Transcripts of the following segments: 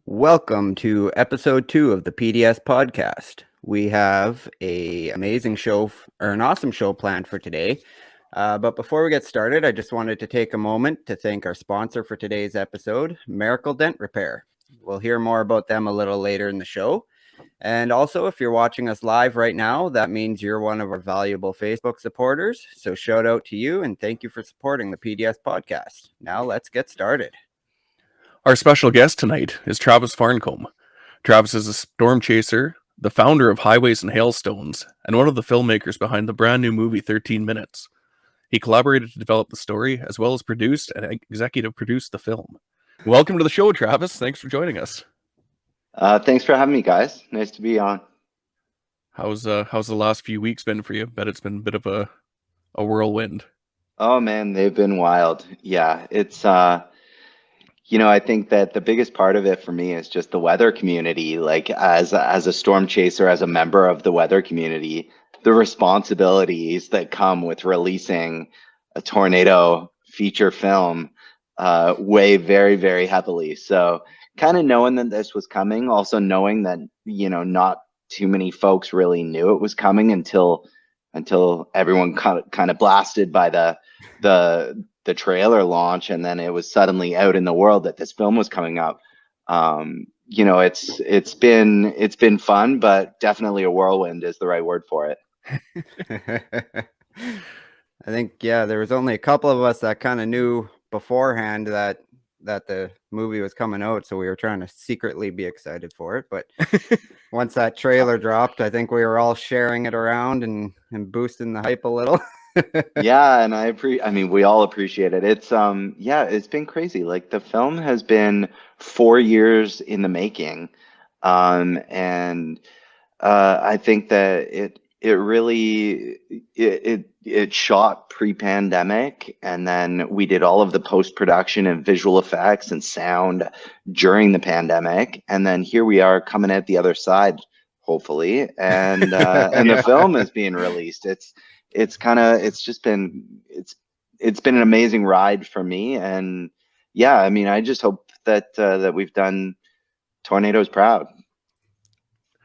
Welcome to episode 2 of the PDS podcast. We have an amazing show or an awesome show planned for today. But before we get started, I just wanted to take a moment to thank our sponsor for today's episode, Miracle Dent Repair. We'll hear more about them a little later in the show. And also, if you're watching us live right now, that means you're one of our valuable Facebook supporters. So shout out to you and thank you for supporting the PDS podcast. Now let's get started. Our special guest tonight is Travis Farncombe. Travis is a storm chaser, the founder of Highways and Hailstones, and one of the filmmakers behind the brand new movie 13 Minutes. He collaborated to develop the story, as well as produced and executive produced the film. Welcome to the show, Travis. Thanks for joining us. Thanks for having me, guys. Nice to be on. How's the last few weeks been for you? Bet it's been a bit of a whirlwind. Oh man, they've been wild. Yeah, it's I think that the biggest part of it for me is just the weather community. Like as a storm chaser, as a member of the weather community, the responsibilities that come with releasing a tornado feature film weigh very, very heavily. So kind of knowing that this was coming, also knowing that, not too many folks really knew it was coming until everyone kind of blasted by the trailer launch, and then it was suddenly out in the world that this film was coming up. It's been fun, but definitely a whirlwind is the right word for it. I think, there was only a couple of us that kind of knew beforehand that the movie was coming out, so we were trying to secretly be excited for it. But once that trailer dropped, I think we were all sharing it around and boosting the hype a little. Yeah, and we all appreciate it. It's been crazy. Like the film has been 4 years in the making. And I think that it shot pre-pandemic, and then we did all of the post-production and visual effects and sound during the pandemic, and then here we are coming out the other side, hopefully, and the film is being released. It's been an amazing ride for me, and I just hope that we've done Tornadoes proud.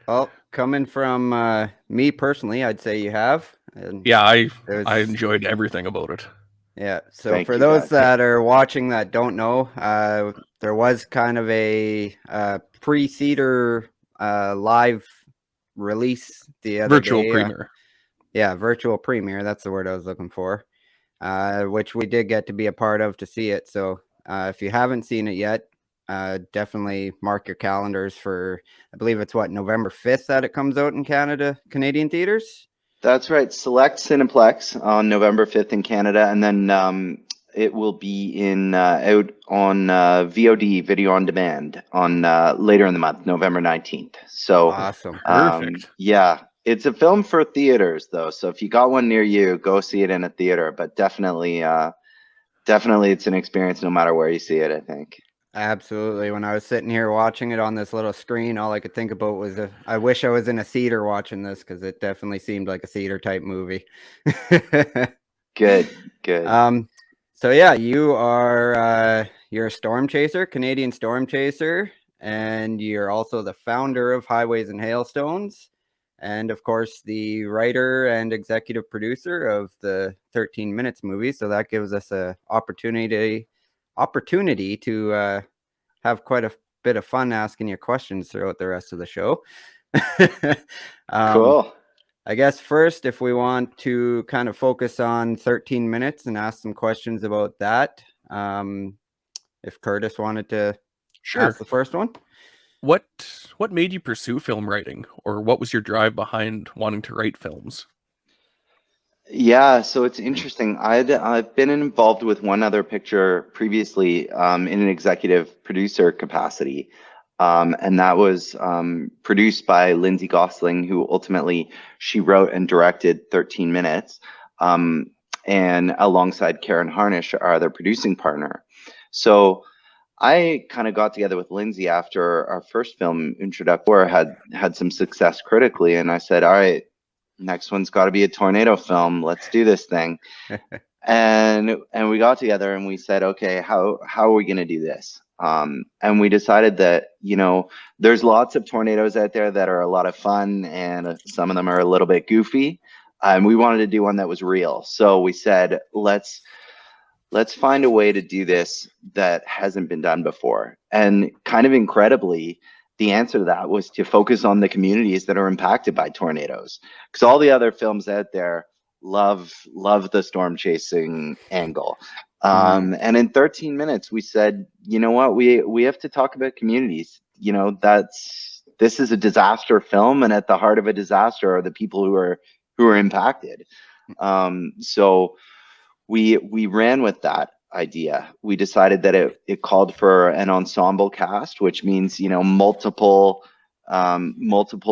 Well, coming from me personally, I'd say you have. And I enjoyed everything about it. Yeah, so for those that are watching that don't know, there was kind of a pre-theater live release the other virtual day. Premiere. Virtual premiere. That's the word I was looking for, which we did get to be a part of to see it. So if you haven't seen it yet, definitely mark your calendars for, I believe it's November 5th that it comes out in Canadian theaters. That's right. Select Cineplex on November 5th in Canada, and then it will be out on VOD, video on demand, on later in the month, November 19th. So awesome. Perfect. Yeah. It's a film for theaters, though, so if you got one near you, go see it in a theater. But definitely it's an experience no matter where you see it, I think. Absolutely. When I was sitting here watching it on this little screen, all I could think about was I wish I was in a theater watching this, because it definitely seemed like a theater type movie. Good. So yeah, you're a storm chaser, Canadian storm chaser, and you're also the founder of Highways and Hailstones. And of course, the writer and executive producer of the 13 Minutes movie. So that gives us an opportunity to have quite a bit of fun asking you questions throughout the rest of the show. Cool. I guess first, if we want to kind of focus on 13 Minutes and ask some questions about that, if Curtis wanted to ask the first one. What made you pursue film writing, or what was your drive behind wanting to write films? Yeah, so it's interesting. I've been involved with one other picture previously in an executive producer capacity, and that was produced by Lindsay Gosling, who ultimately she wrote and directed 13 Minutes, and alongside Karen Harnish, our other producing partner. So I kind of got together with Lindsay after our first film, Introductor, had some success critically, and I said, all right, next one's got to be a tornado film. Let's do this thing. And we got together and we said, okay, how are we going to do this? And we decided that, there's lots of tornadoes out there that are a lot of fun, and some of them are a little bit goofy. And we wanted to do one that was real. So we said, let's find a way to do this that hasn't been done before. And kind of incredibly, the answer to that was to focus on the communities that are impacted by tornadoes, because all the other films out there love the storm chasing angle. And in 13 minutes, we said, you know what, we have to talk about communities. This is a disaster film, and at the heart of a disaster are the people who are impacted. So we ran with that idea. We decided that it called for an ensemble cast, which means, multiple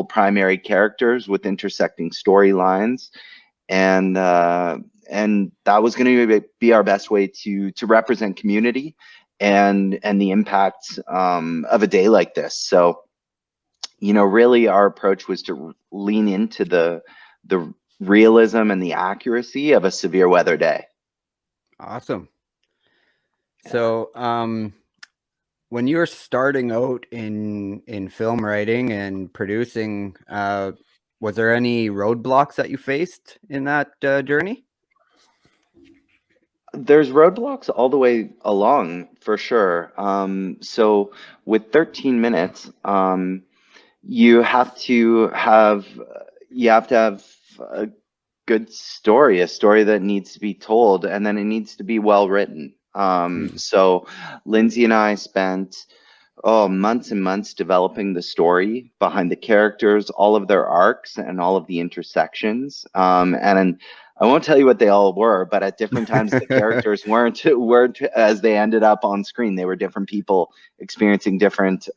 primary characters with intersecting storylines, and that was going to be our best way to represent community and the impacts of a day like this. So, really our approach was to lean into the realism and the accuracy of a severe weather day. Awesome. So, when you were starting out in film writing and producing, was there any roadblocks that you faced in that journey? There's roadblocks all the way along, for sure. So with 13 minutes, you have to have a good story, a story that needs to be told, and then it needs to be well written. So Lindsay and I spent months and months developing the story behind the characters, all of their arcs, and all of the intersections. And I won't tell you what they all were, but at different times the characters weren't as they ended up on screen. They were different people experiencing different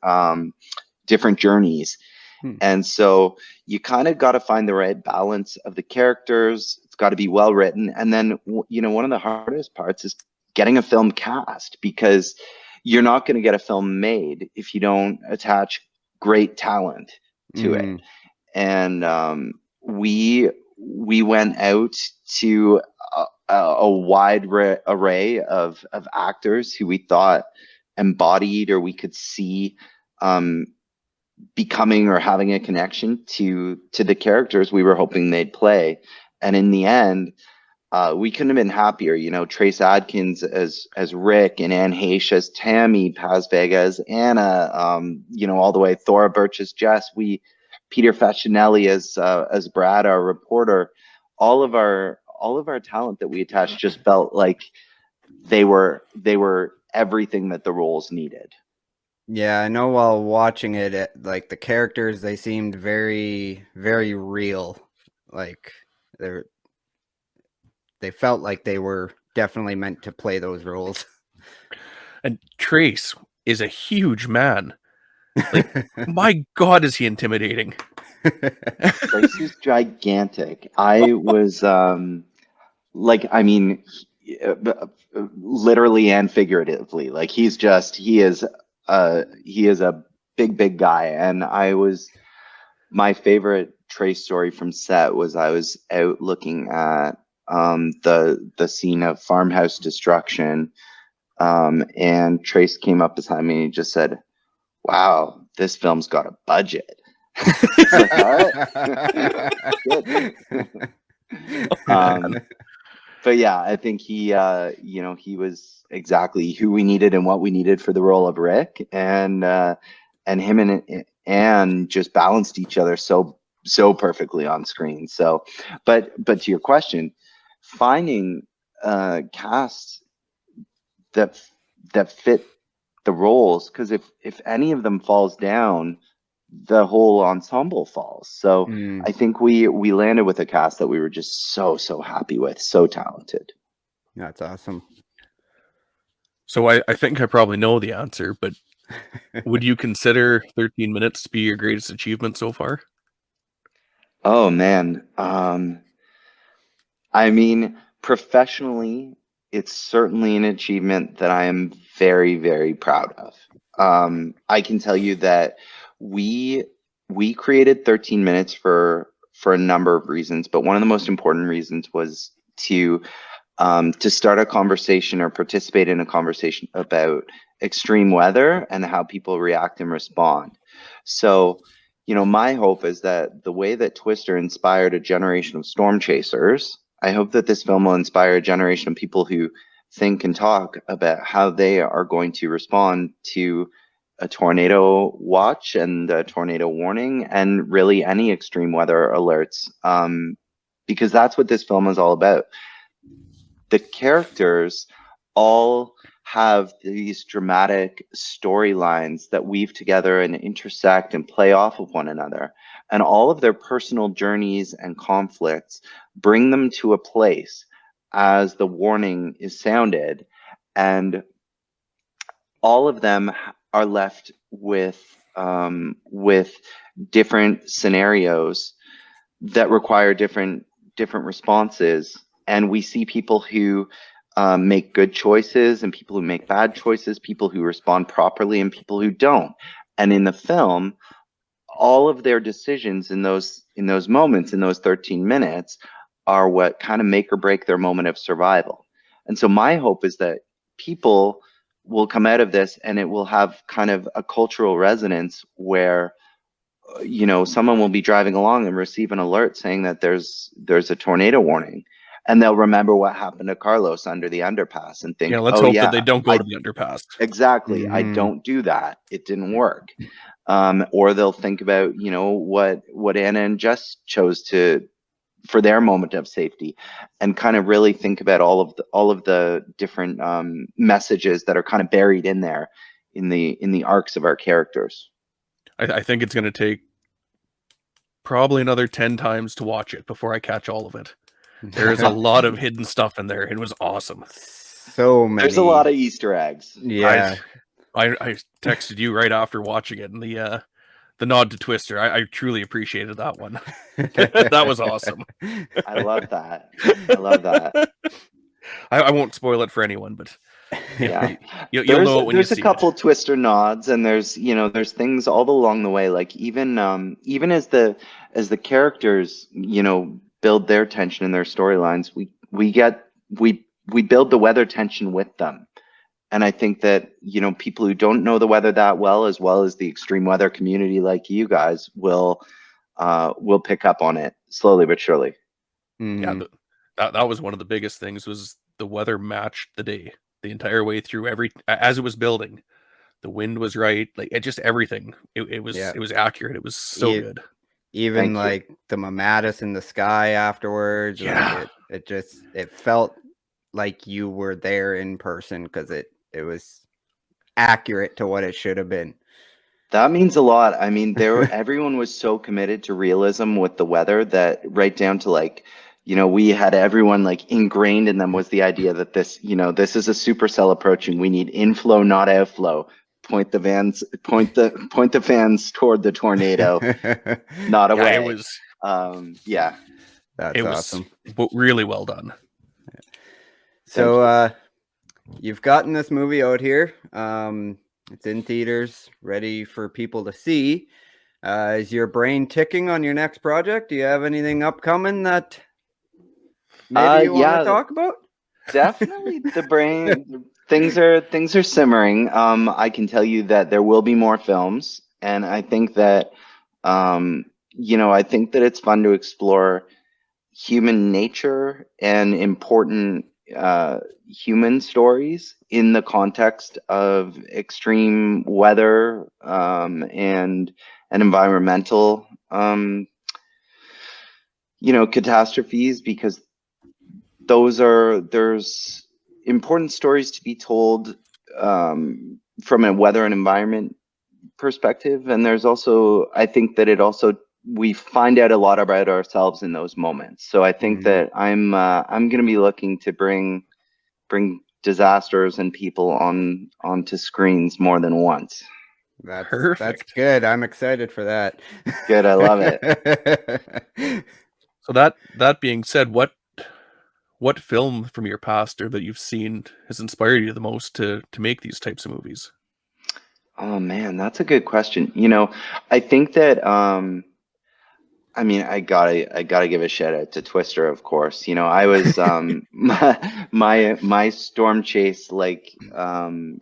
journeys. And so you kind of got to find the right balance of the characters. It's got to be well written. And then, one of the hardest parts is getting a film cast, because you're not going to get a film made if you don't attach great talent to it. And we went out to a wide array of actors who we thought embodied, or we could see becoming or having a connection to the characters we were hoping they'd play. And in the end, we couldn't have been happier. Trace Adkins as Rick, and Anne Heche as Tammy, Paz Vega as Anna, all the way Thora Birch as Jess, Peter Facinelli as Brad, our reporter. All of our talent that we attached just felt like they were everything that the roles needed. Yeah, I know while watching it, like the characters, they seemed very, very real. Like they felt like they were definitely meant to play those roles. And Trace is a huge man. Like, my God, is he intimidating? Trace is gigantic. I was literally and figuratively. Like he is a big guy. And my favorite Trace story from set was I was out looking at the scene of farmhouse destruction, and Trace came up beside me and he just said, "Wow, this film's got a budget." Like, all right. Good. But yeah, I think he was exactly who we needed and what we needed for the role of Rick, and him and Anne just balanced each other so perfectly on screen. So, but to your question, finding casts that fit the roles, because if any of them falls down, the whole ensemble falls. So I think we landed with a cast that we were just so happy with, so talented. That's awesome. So I think I probably know the answer, but would you consider 13 minutes to be your greatest achievement so far? Oh man. I mean, professionally, it's certainly an achievement that I am very, very proud of. I can tell you that we created 13 minutes for a number of reasons, but one of the most important reasons was to to start a conversation or participate in a conversation about extreme weather and how people react and respond. So, my hope is that the way that Twister inspired a generation of storm chasers, I hope that this film will inspire a generation of people who think and talk about how they are going to respond to a tornado watch and a tornado warning and really any extreme weather alerts, because that's what this film is all about. The characters all have these dramatic storylines that weave together and intersect and play off of one another. And all of their personal journeys and conflicts bring them to a place as the warning is sounded. And all of them are left with different scenarios that require different responses. And we see people who make good choices and people who make bad choices, people who respond properly and people who don't. And in the film, all of their decisions in those moments, in those 13 minutes, are what kind of make or break their moment of survival. And so my hope is that people will come out of this and it will have kind of a cultural resonance where someone will be driving along and receive an alert saying that there's a tornado warning, and they'll remember what happened to Carlos under the underpass and think, let's hope that they don't go to the underpass. Exactly. I don't do that. It didn't work. Or they'll think about, what Anna and Jess chose for their moment of safety, and kind of really think about all of the different messages that are kind of buried in there in the arcs of our characters. I think it's going to take probably another 10 times to watch it before I catch all of it. There is a lot of hidden stuff in there. It was awesome. So many. There's a lot of Easter eggs. Yeah. I texted you right after watching it, and the nod to Twister. I truly appreciated that one. That was awesome. I love that. I love that. I won't spoil it for anyone, but yeah, you'll know it when you see it. There's a couple Twister nods, and there's things all along the way. Like even as the characters build their tension in their storylines, we build the weather tension with them. And I think that, people who don't know the weather that well as the extreme weather community like you guys will pick up on it slowly but surely. Yeah, that was one of the biggest things, was the weather matched the day the entire way through. As it was building, the wind was right, like just everything. It was accurate. It was so good. Even like the mammatus in the sky afterwards. Yeah, like it felt like you were there in person, because it was accurate to what it should have been. That means a lot. I mean, everyone was so committed to realism with the weather that right down to we had everyone ingrained in them was the idea that this is a supercell approaching. We need inflow, not outflow. Point the fans toward the tornado, not away. It was That's awesome. Was really well done. So you've gotten this movie out here. It's in theaters, ready for people to see. Is your brain ticking on your next project? Do you have anything upcoming that maybe you want to talk about? Definitely the brain. Things are simmering. I can tell you that there will be more films, and I think that it's fun to explore human nature and important human stories in the context of extreme weather and environmental catastrophes, because there's important stories to be told from a weather and environment perspective, and there's also, I think that we find out a lot about ourselves in those moments. So I think that I'm going to be looking to bring disasters and people onto screens more than once. That's perfect. That's good. I'm excited for that. Good, I love it. So that being said, what film from your past or that you've seen has inspired you the most to make these types of movies? Oh man, that's a good question. I think that I mean, I gotta give a shout out to Twister, of course. You know, I was my storm chase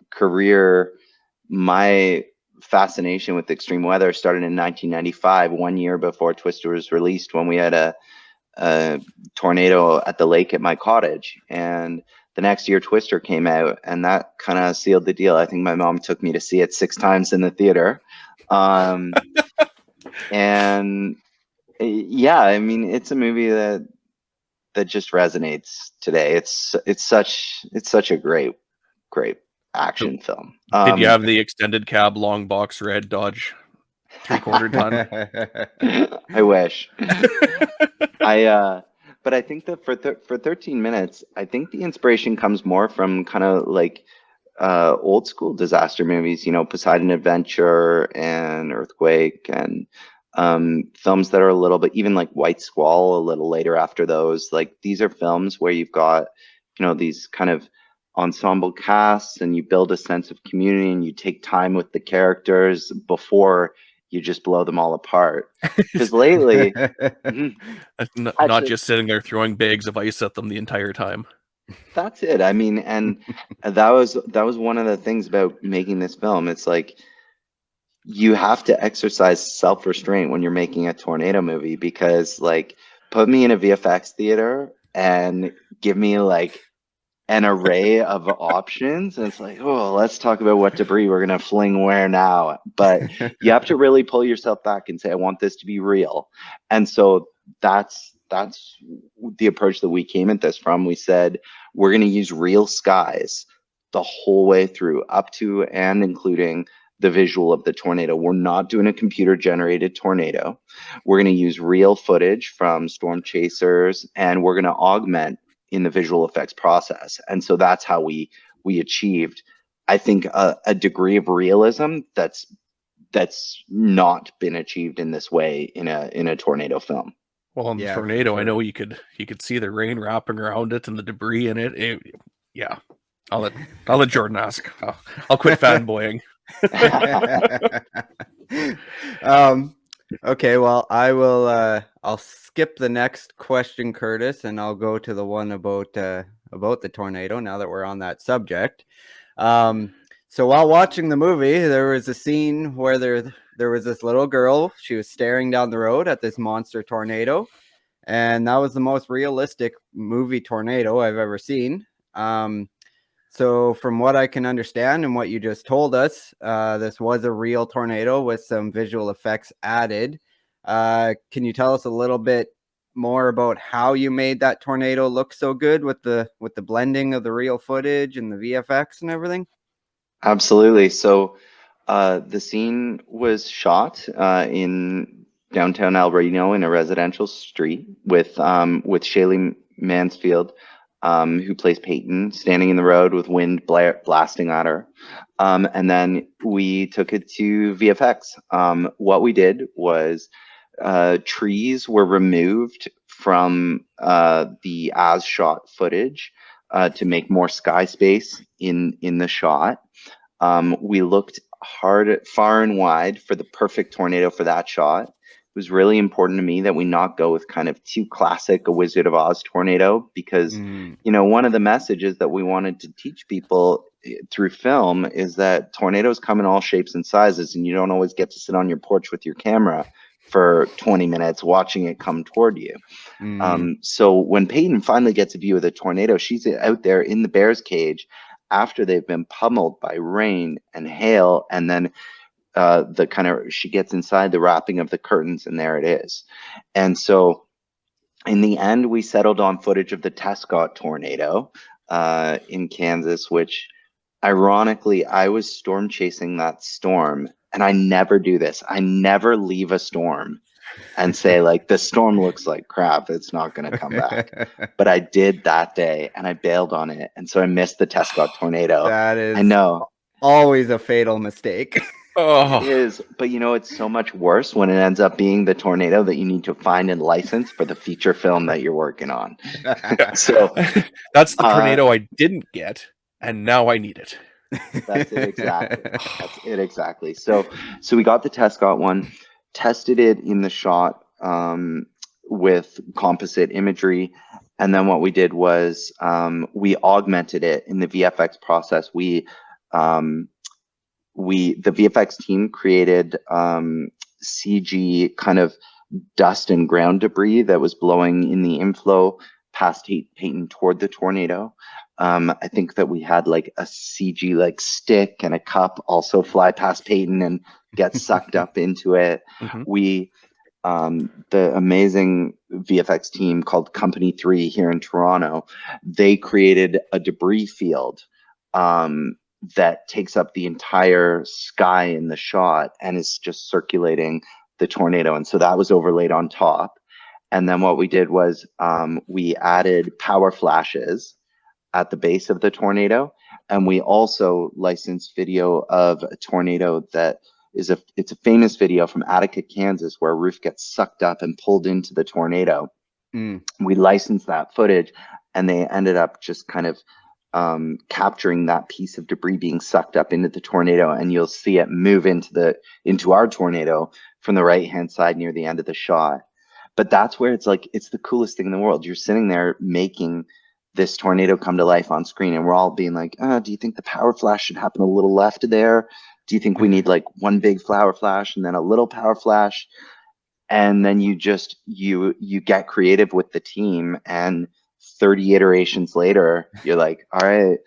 career, my fascination with extreme weather started in 1995, 1 year before Twister was released, when we had a tornado at the lake at my cottage, and the next year Twister came out, and that kind of sealed the deal. I think my mom took me to see it 6 times in the theater. And yeah, I mean, it's a movie that just resonates today. It's such a great action film. Did you have the extended cab, long box red Dodge 3/4 ton? I wish. But I think that for 13 minutes, I think the inspiration comes more from kind of like old school disaster movies, you know, Poseidon Adventure and Earthquake, and films that are a little bit, even like White Squall a little later after those. Like, these are films where you've got, you know, these kind of ensemble casts, and you build a sense of community, and you take time with the characters before you just blow them all apart. Because lately, not just sitting there throwing bags of ice at them the entire time. That's it. I mean, and that was one of the things about making this film. It's like, you have to exercise self-restraint when you're making a tornado movie, because, like, put me in a VFX theater and give me like an array of options, and it's like, oh, let's talk about what debris we're gonna fling where now. But you have to really pull yourself back and say, I want this to be real. And so that's the approach that we came at this from. We said, we're gonna use real skies the whole way through, up to and including the visual of the tornado. We're not doing a computer generated tornado. We're going to use real footage from storm chasers, and we're going to augment in the visual effects process. And so that's how we achieved, I think, a degree of realism that's not been achieved in this way in a tornado film. Well, in the tornado, sure. I know you could see the rain wrapping around it and the debris in it. Yeah, I'll let Jordan ask. I'll quit fanboying. Okay, well, I will I'll skip the next question, Curtis, and I'll go to the one about the tornado, now that we're on that subject. So while watching the movie, there was a scene where there was this little girl. She was staring down the road at this monster tornado, and that was the most realistic movie tornado I've ever seen. So from what I can understand and what you just told us, this was a real tornado with some visual effects added. Can you tell us a little bit more about how you made that tornado look so good with the blending of the real footage and the VFX and everything? Absolutely. So the scene was shot in downtown El Reno in a residential street with Shaylee Mansfield, who plays Peyton, standing in the road with wind blasting at her. And then we took it to VFX. What we did was trees were removed from the as shot footage to make more sky space in the shot. We looked hard, far and wide for the perfect tornado for that shot. It was really important to me that we not go with kind of too classic a Wizard of Oz tornado, because you know, one of the messages that we wanted to teach people through film is that tornadoes come in all shapes and sizes, and you don't always get to sit on your porch with your camera for 20 minutes watching it come toward you. So when Peyton finally gets a view of the tornado, she's out there in the bear's cage after they've been pummeled by rain and hail, and then she gets inside the wrapping of the curtains, and there it is. And so in the end, we settled on footage of the Tesco Tornado in Kansas, which ironically, I was storm chasing that storm, and I never do this. I never leave a storm and say, like, the storm looks like crap, it's not going to come back. But I did that day, and I bailed on it, and so I missed the Tesco Tornado. That is, I know, always a fatal mistake. It is, but you know, it's so much worse when it ends up being the tornado that you need to find and license for the feature film that you're working on. So that's the tornado I didn't get, and now I need it. That's it exactly. That's it exactly. So we got the Tesco one, tested it in the shot with composite imagery. And then what we did was we augmented it in the VFX process. The VFX team created CG kind of dust and ground debris that was blowing in the inflow past Peyton toward the tornado. I think that we had like a CG like stick and a cup also fly past Peyton and get sucked up into it. We the amazing VFX team called Company 3 here in Toronto, they created a debris field that takes up the entire sky in the shot and is just circulating the tornado. And so that was overlaid on top. And then what we did was we added power flashes at the base of the tornado. And we also licensed video of a tornado that it's a famous video from Attica, Kansas, where a roof gets sucked up and pulled into the tornado. We licensed that footage, and they ended up just kind of capturing that piece of debris being sucked up into the tornado, and you'll see it move into our tornado from the right hand side near the end of the shot. But that's where it's like it's the coolest thing in the world. You're sitting there making this tornado come to life on screen, and we're all being like, do you think the power flash should happen a little left there? Do you think we need like one big power flash and then a little power flash? And then you get creative with the team, and 30 iterations later, you're like, all right,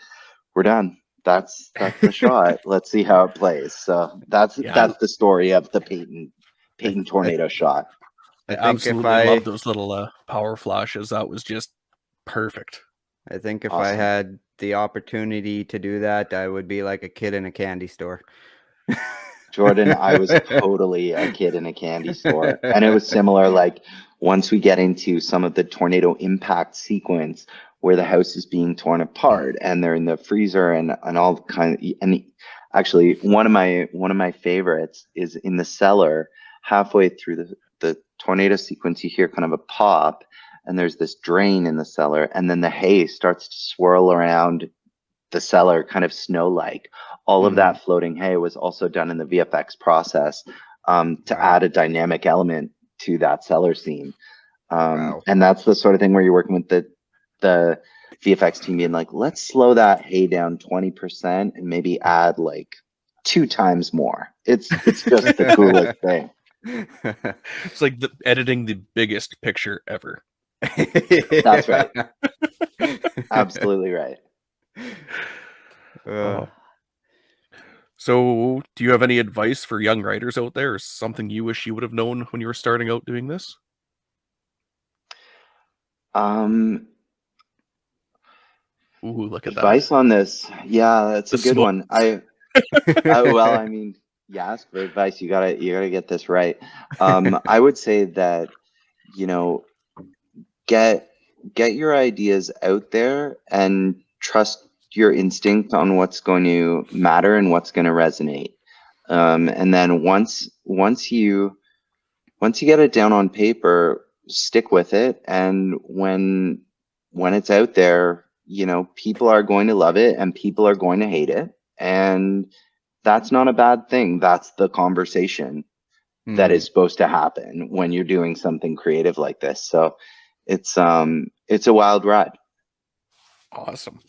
we're done. That's the shot. Let's see how it plays. So that's the story of the Peyton tornado shot. I absolutely love those little power flashes. That was just perfect. I think if I had the opportunity to do that, I would be like a kid in a candy store. Jordan, I was totally a kid in a candy store. And it was similar, like once we get into some of the tornado impact sequence where the house is being torn apart and they're in the freezer and all kind of, and actually one of my favorites is in the cellar. Halfway through the tornado sequence, you hear kind of a pop, and there's this drain in the cellar, and then the hay starts to swirl around the cellar, kind of snow-like. All of that floating hay was also done in the VFX process to add a dynamic element to that cellar scene. And that's the sort of thing where you're working with the VFX team being like, let's slow that hay down 20% and maybe add like 2 times more. It's just the coolest thing. It's like editing the biggest picture ever. That's right. Absolutely right. So do you have any advice for young writers out there, or something you wish you would have known when you were starting out doing this? Ooh, look at advice on this. Yeah, that's a good one. Well, I mean, you ask for advice, you gotta get this right. I would say that, get your ideas out there and trust your instinct on what's going to matter and what's going to resonate. And then once you get it down on paper, stick with it. And when it's out there, people are going to love it and people are going to hate it. And that's not a bad thing. That's the conversation that is supposed to happen when you're doing something creative like this. So it's a wild ride. Awesome.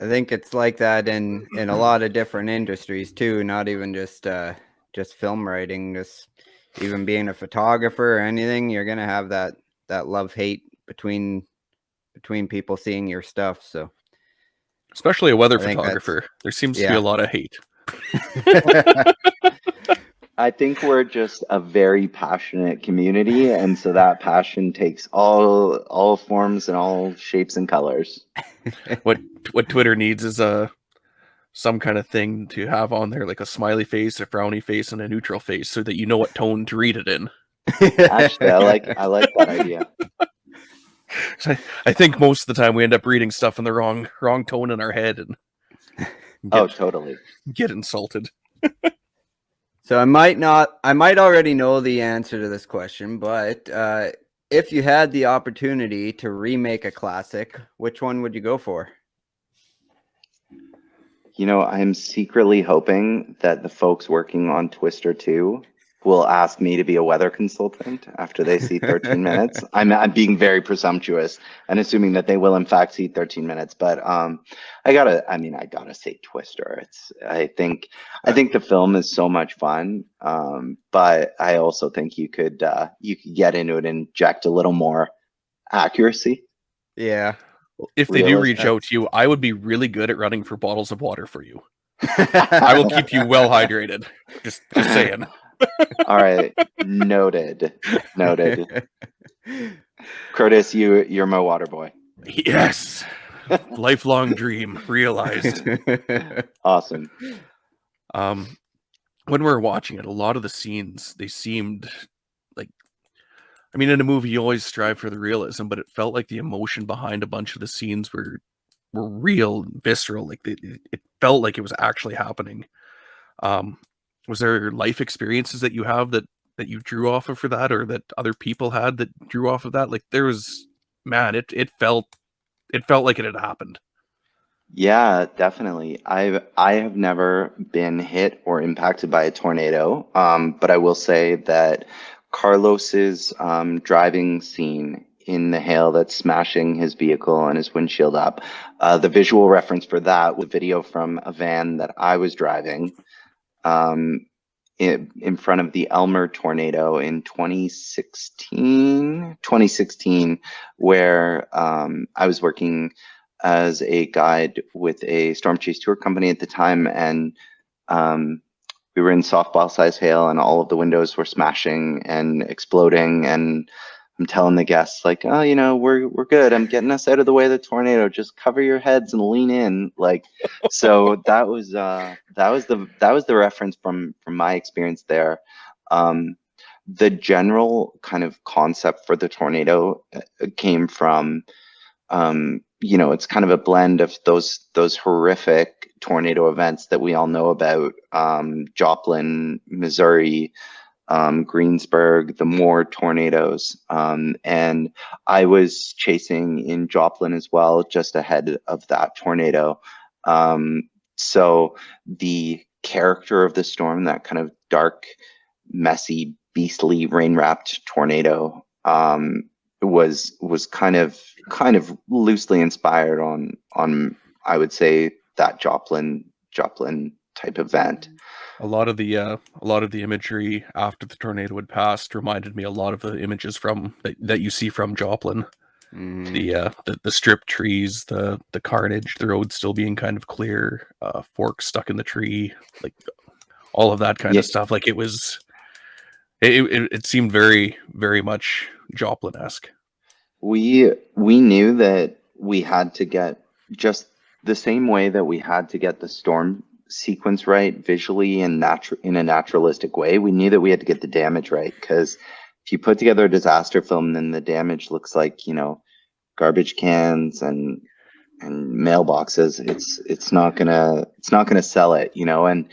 I think it's like that in a lot of different industries too, not even just film writing, just even being a photographer or anything. You're gonna have that love-hate between people seeing your stuff. So especially a weather photographer, there seems to be a lot of hate. I think we're just a very passionate community, and so that passion takes all forms and all shapes and colors. What Twitter needs is some kind of thing to have on there, like a smiley face, a frowny face, and a neutral face, so that you know what tone to read it in. Actually, I like that idea. I think most of the time we end up reading stuff in the wrong tone in our head and totally get insulted. So I might already know the answer to this question, but if you had the opportunity to remake a classic, which one would you go for? I'm secretly hoping that the folks working on Twister 2 will ask me to be a weather consultant after they see 13 minutes. I'm being very presumptuous and assuming that they will in fact see 13 minutes. But I gotta say Twister. I think the film is so much fun. But I also think you could get into it and inject a little more accuracy. Yeah. If they do reach out to you, I would be really good at running for bottles of water for you. I will keep you well hydrated. Just saying. All right, noted. Curtis, you're my water boy. Yes, lifelong dream realized. Awesome. When we were watching it, a lot of the scenes, they seemed like, I mean, in a movie you always strive for the realism, but it felt like the emotion behind a bunch of the scenes were real, visceral. Like it felt like it was actually happening. Was there life experiences that you have that you drew off of for that, or that other people had that drew off of that? Like there was, man, it felt like it had happened. Yeah, definitely. I have never been hit or impacted by a tornado, but I will say that Carlos's driving scene in the hail that's smashing his vehicle and his windshield up, the visual reference for that was a video from a van that I was driving in front of the Elmer tornado in 2016, where I was working as a guide with a storm chase tour company at the time, and we were in softball size hail and all of the windows were smashing and exploding, and I'm telling the guests like, oh, we're good, I'm getting us out of the way of the tornado, just cover your heads and lean in, like. So that was the reference from my experience there. The general kind of concept for the tornado came from it's kind of a blend of those horrific tornado events that we all know about, Joplin, Missouri, Greensburg, the Moore tornadoes, and I was chasing in Joplin as well, just ahead of that tornado. So the character of the storm, that kind of dark, messy, beastly, rain-wrapped tornado, was kind of loosely inspired on I would say that Joplin type event. A lot of the imagery after the tornado had passed reminded me a lot of the images from that you see from Joplin. The stripped trees, the carnage, the road still being kind of clear, forks stuck in the tree, like all of that kind of stuff. Like it seemed very, very much Joplin-esque. We knew that we had to get, just the same way that we had to get the storm sequence right visually and in a naturalistic way, we knew that we had to get the damage right, because if you put together a disaster film, then the damage looks like garbage cans and mailboxes. It's not gonna sell it, and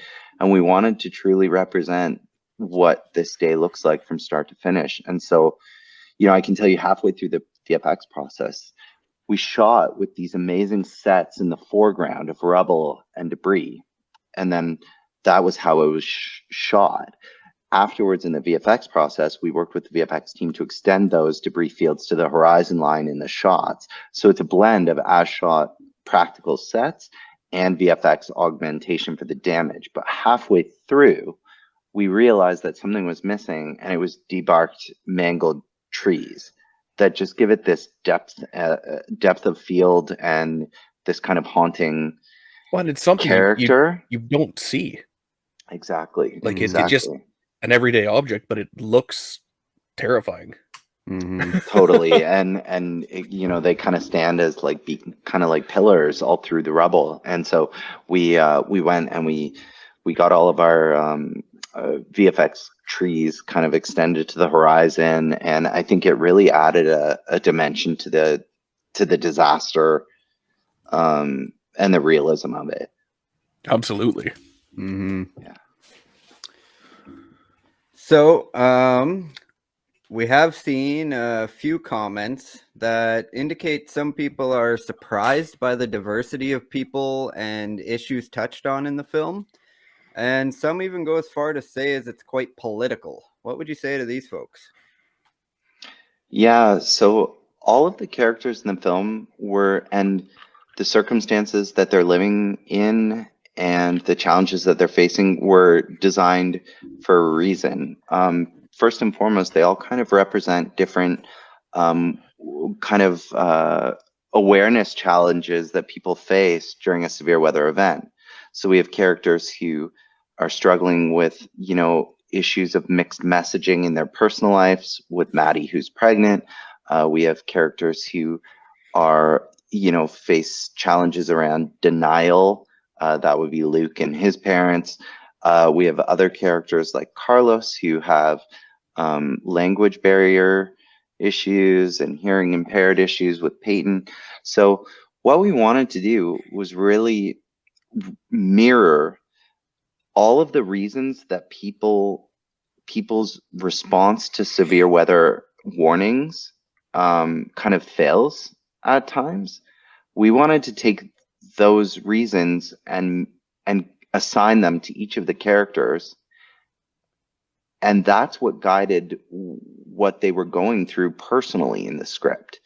we wanted to truly represent what this day looks like from start to finish. And so I can tell you, halfway through the VFX process, we shot with these amazing sets in the foreground of rubble and debris, and then that was how it was shot. Afterwards, in the VFX process, we worked with the VFX team to extend those debris fields to the horizon line in the shots. So it's a blend of as shot practical sets and VFX augmentation for the damage. But halfway through, we realized that something was missing, and it was debarked, mangled trees that just give it this depth of field and this kind of haunting it's something character you don't see. Exactly. Like it's just an everyday object, but it looks terrifying. Totally. And they kind of stand as kind of like pillars all through the rubble. And so we went and we got all of our VFX trees kind of extended to the horizon, and I think it really added a dimension to the disaster and the realism of it. Absolutely. Yeah. So we have seen a few comments that indicate some people are surprised by the diversity of people and issues touched on in the film. And some even go as far to say as it's quite political. What would you say to these folks? Yeah, so all of the characters in the film and the circumstances that they're living in and the challenges that they're facing were designed for a reason. First and foremost, they all kind of represent different um, kind of awareness challenges that people face during a severe weather event. So we have characters who are struggling with, issues of mixed messaging in their personal lives, with Maddie, who's pregnant. We have characters who are, face challenges around denial. That would be Luke and his parents. We have other characters like Carlos who have language barrier issues and hearing impaired issues with Peyton. So what we wanted to do was really mirror all of the reasons that people's response to severe weather warnings kind of fails at times. We wanted to take those reasons and assign them to each of the characters, and that's what guided what they were going through personally in the script.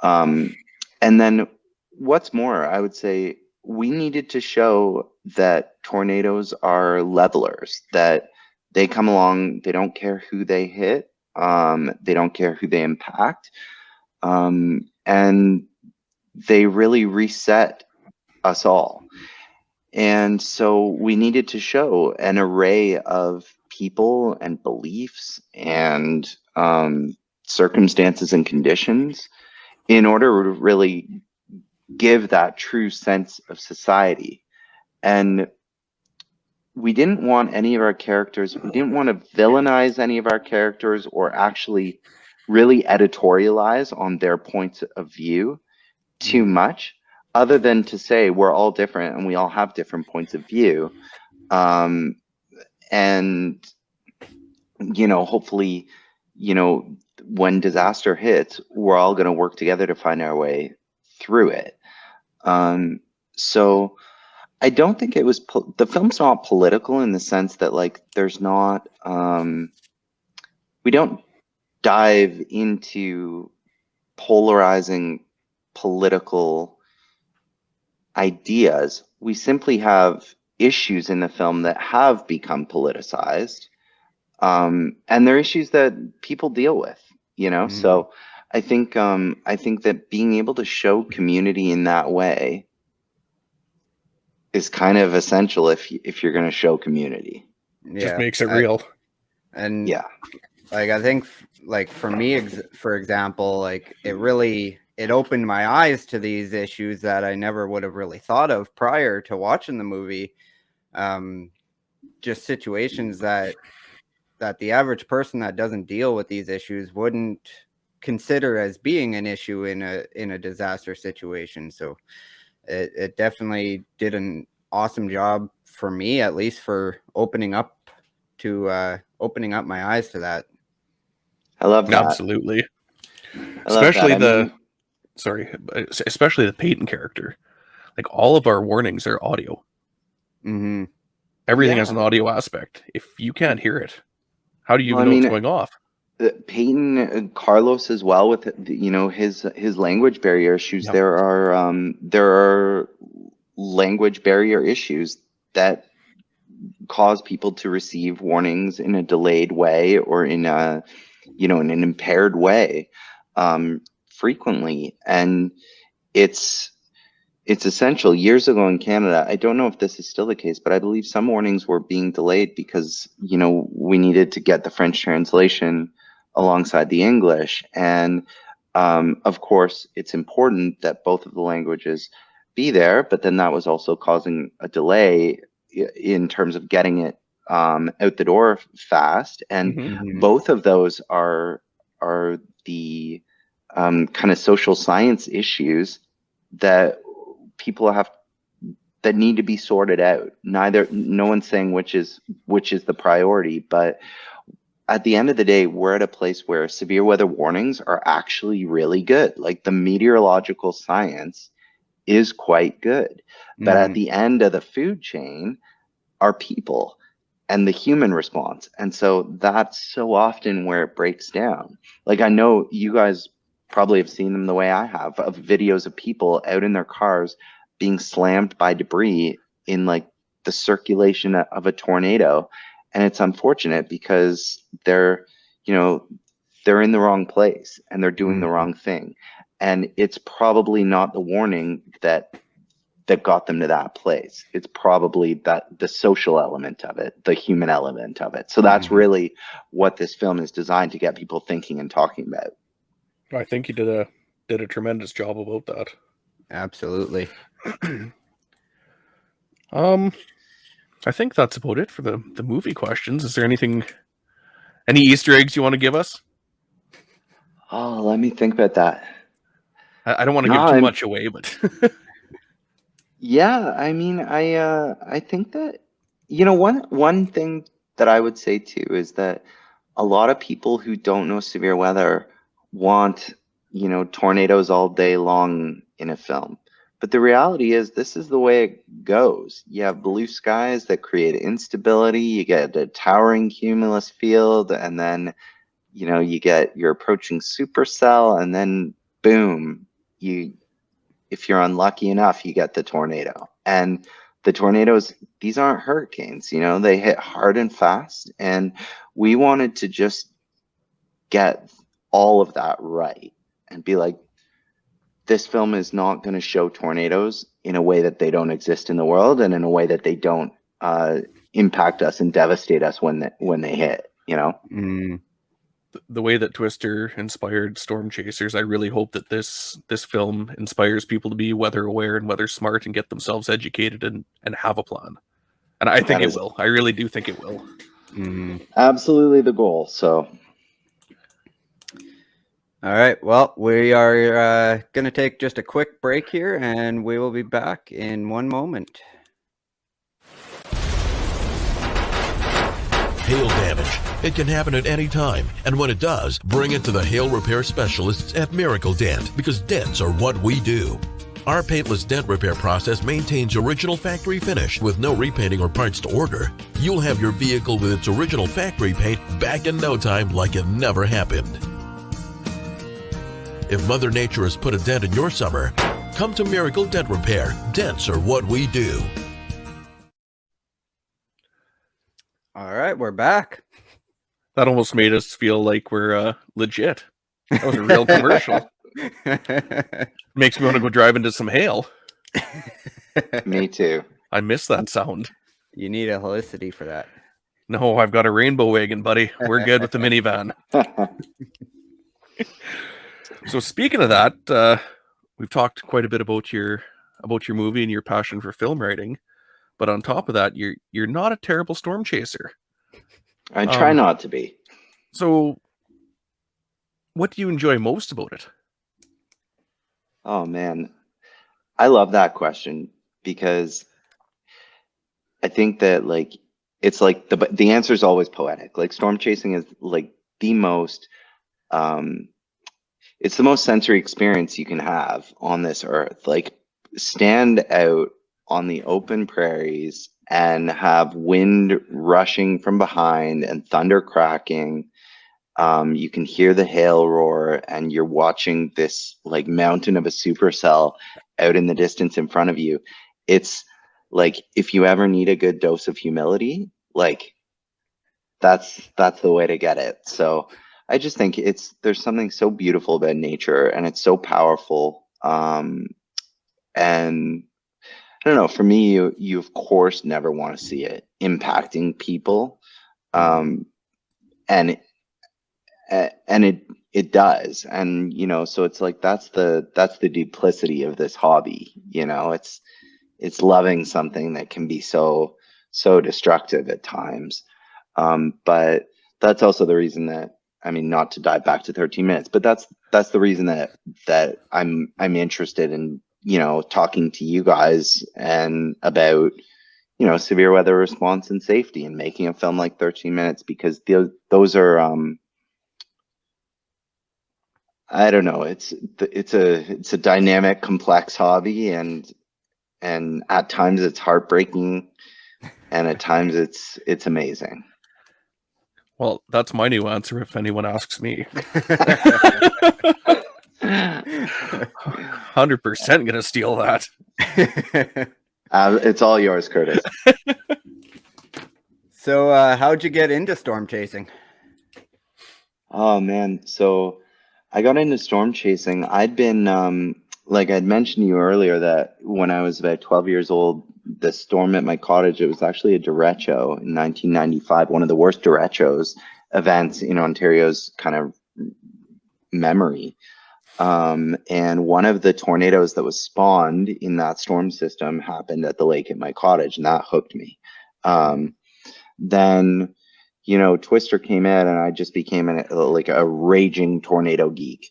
And then what's more, I would say we needed to show that tornadoes are levelers, that they come along, they don't care who they hit, they don't care who they impact, and they really reset us all. And so we needed to show an array of people and beliefs and circumstances and conditions in order to really give that true sense of society. And we didn't want any of our characters, we didn't want to villainize any of our characters or actually really editorialize on their points of view too much, other than to say we're all different and we all have different points of view. And, hopefully, when disaster hits, we're all going to work together to find our way through it. So I don't think it was, the film's not political in the sense that there's not, we don't dive into polarizing political ideas. We simply have issues in the film that have become politicized. And they're issues that people deal with, so I think that being able to show community in that way is kind of essential if you're going to show community. Just makes it real. And yeah, I think for me, for example, it opened my eyes to these issues that I never would have really thought of prior to watching the movie. Just situations that the average person that doesn't deal with these issues wouldn't consider as being an issue in a disaster situation. So it definitely did an awesome job for me, at least, for opening up my eyes to that. I love that. Absolutely. Especially especially the Peyton character. All of our warnings are audio. Mm-hmm. Everything has an audio aspect. If you can't hear it, how do you know it's going off? Peyton, Carlos as well, with his language barrier issues. Yep. There are language barrier issues that cause people to receive warnings in a delayed way or in an impaired way frequently, and it's essential. Years ago in Canada, I don't know if this is still the case, but I believe some warnings were being delayed because we needed to get the French translation alongside the English, and of course it's important that both of the languages be there, but then that was also causing a delay in terms of getting it out the door fast. And both of those are the kind of social science issues that people that need to be sorted out. No one's saying which is the priority, but at the end of the day, we're at a place where severe weather warnings are actually really good. The meteorological science is quite good. But at the end of the food chain, are people and the human response. And so that's so often where it breaks down. Like, I know you guys probably have seen them the way I have, of videos of people out in their cars being slammed by debris in like the circulation of a tornado. And it's unfortunate because they're in the wrong place and they're doing the wrong thing. And it's probably not the warning that got them to that place. It's probably that the social element of it, the human element of it. So that's really what this film is designed to get people thinking and talking about. I think you did a tremendous job about that. Absolutely. I think that's about it for the movie questions. Is there any Easter eggs you want to give us? Oh, let me think about that. I don't want to give too much away, but yeah, I mean, I think that, one thing that I would say too is that a lot of people who don't know severe weather want, tornadoes all day long in a film. But the reality is this is the way it goes. You have blue skies that create instability. You get a towering cumulus field, and then, you're approaching supercell, and then boom, if you're unlucky enough, you get the tornado. And the tornadoes, these aren't hurricanes, they hit hard and fast. And we wanted to just get all of that right and be like, this film is not going to show tornadoes in a way that they don't exist in the world and in a way that they don't impact us and devastate us when they hit, The way that Twister inspired Storm Chasers, I really hope that this film inspires people to be weather aware and weather smart and get themselves educated and have a plan. And I think it will. I really do think it will. Absolutely the goal. So. All right. Well, we are going to take just a quick break here, and we will be back in one moment. Hail damage. It can happen at any time, and when it does, bring it to the hail repair specialists at Miracle Dent, because dents are what we do. Our paintless dent repair process maintains original factory finish with no repainting or parts to order. You'll have your vehicle with its original factory paint back in no time like it never happened. If Mother Nature has put a dent in your summer, come to Miracle Dent Repair. Dents are what we do. All right, we're back. That almost made us feel like we're legit. That was a real commercial. Makes me want to go drive into some hail. Me too. I miss that sound. You need a Helicity for that. No, I've got a rainbow wagon, buddy. We're good with the minivan. So speaking of that, we've talked quite a bit about your movie and your passion for film writing, but on top of that, you're not a terrible storm chaser. I try not to be. So, what do you enjoy most about it? Oh man, I love that question because I think that it's like the answer is always poetic. Like, storm chasing is like the most. It's the most sensory experience you can have on this earth. Like, stand out on the open prairies and have wind rushing from behind and thunder cracking. You can hear the hail roar, and you're watching this like mountain of a supercell out in the distance in front of you. It's like, if you ever need a good dose of humility, like that's the way to get it. So I just think there's something so beautiful about nature, and it's so powerful. And I don't know, for me, you of course never want to see it impacting people. And it does. And, so it's like, that's the duplicity of this hobby. It's loving something that can be so destructive at times. But that's also the reason that, not to dive back to 13 minutes, but that's the reason that I'm interested in, talking to you guys and about, severe weather response and safety and making a film like 13 minutes, because those are, I don't know, it's a dynamic, complex hobby, and at times it's heartbreaking and at times it's amazing. Well, that's my new answer if anyone asks me. 100% gonna steal that. It's all yours, Curtis. So, how'd you get into storm chasing? Oh man, so I got into storm chasing. I'd been like I'd mentioned to you earlier that when I was about 12 years old, the storm at my cottage, it was actually a derecho in 1995, one of the worst derechos events in Ontario's kind of memory. And one of the tornadoes that was spawned in that storm system happened at the lake at my cottage, and that hooked me. Then, Twister came in, and I just became like a raging tornado geek,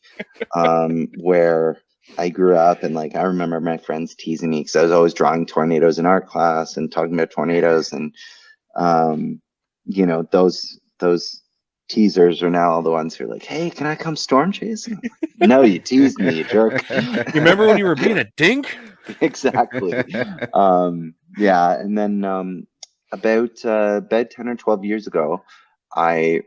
where I grew up, and like I remember my friends teasing me because I was always drawing tornadoes in art class and talking about tornadoes, and those teasers are now all the ones who are like, "Hey, can I come storm chasing?" No, you teased me, you jerk. You remember when you were being a dink? Exactly. Yeah, and then about 10 or 12 years ago, I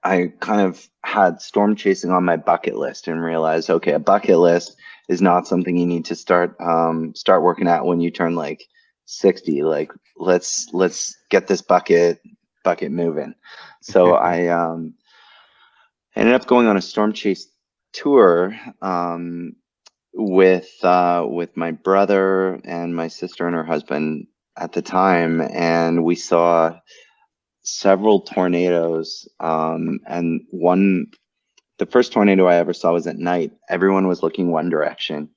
kind of had storm chasing on my bucket list and realized, okay, a bucket list is not something you need to start working at when you turn like 60. Like let's get this bucket moving. So I ended up going on a storm chase tour with my brother and my sister and her husband at the time, and we saw several tornadoes. And the first tornado I ever saw was at night. Everyone was looking one direction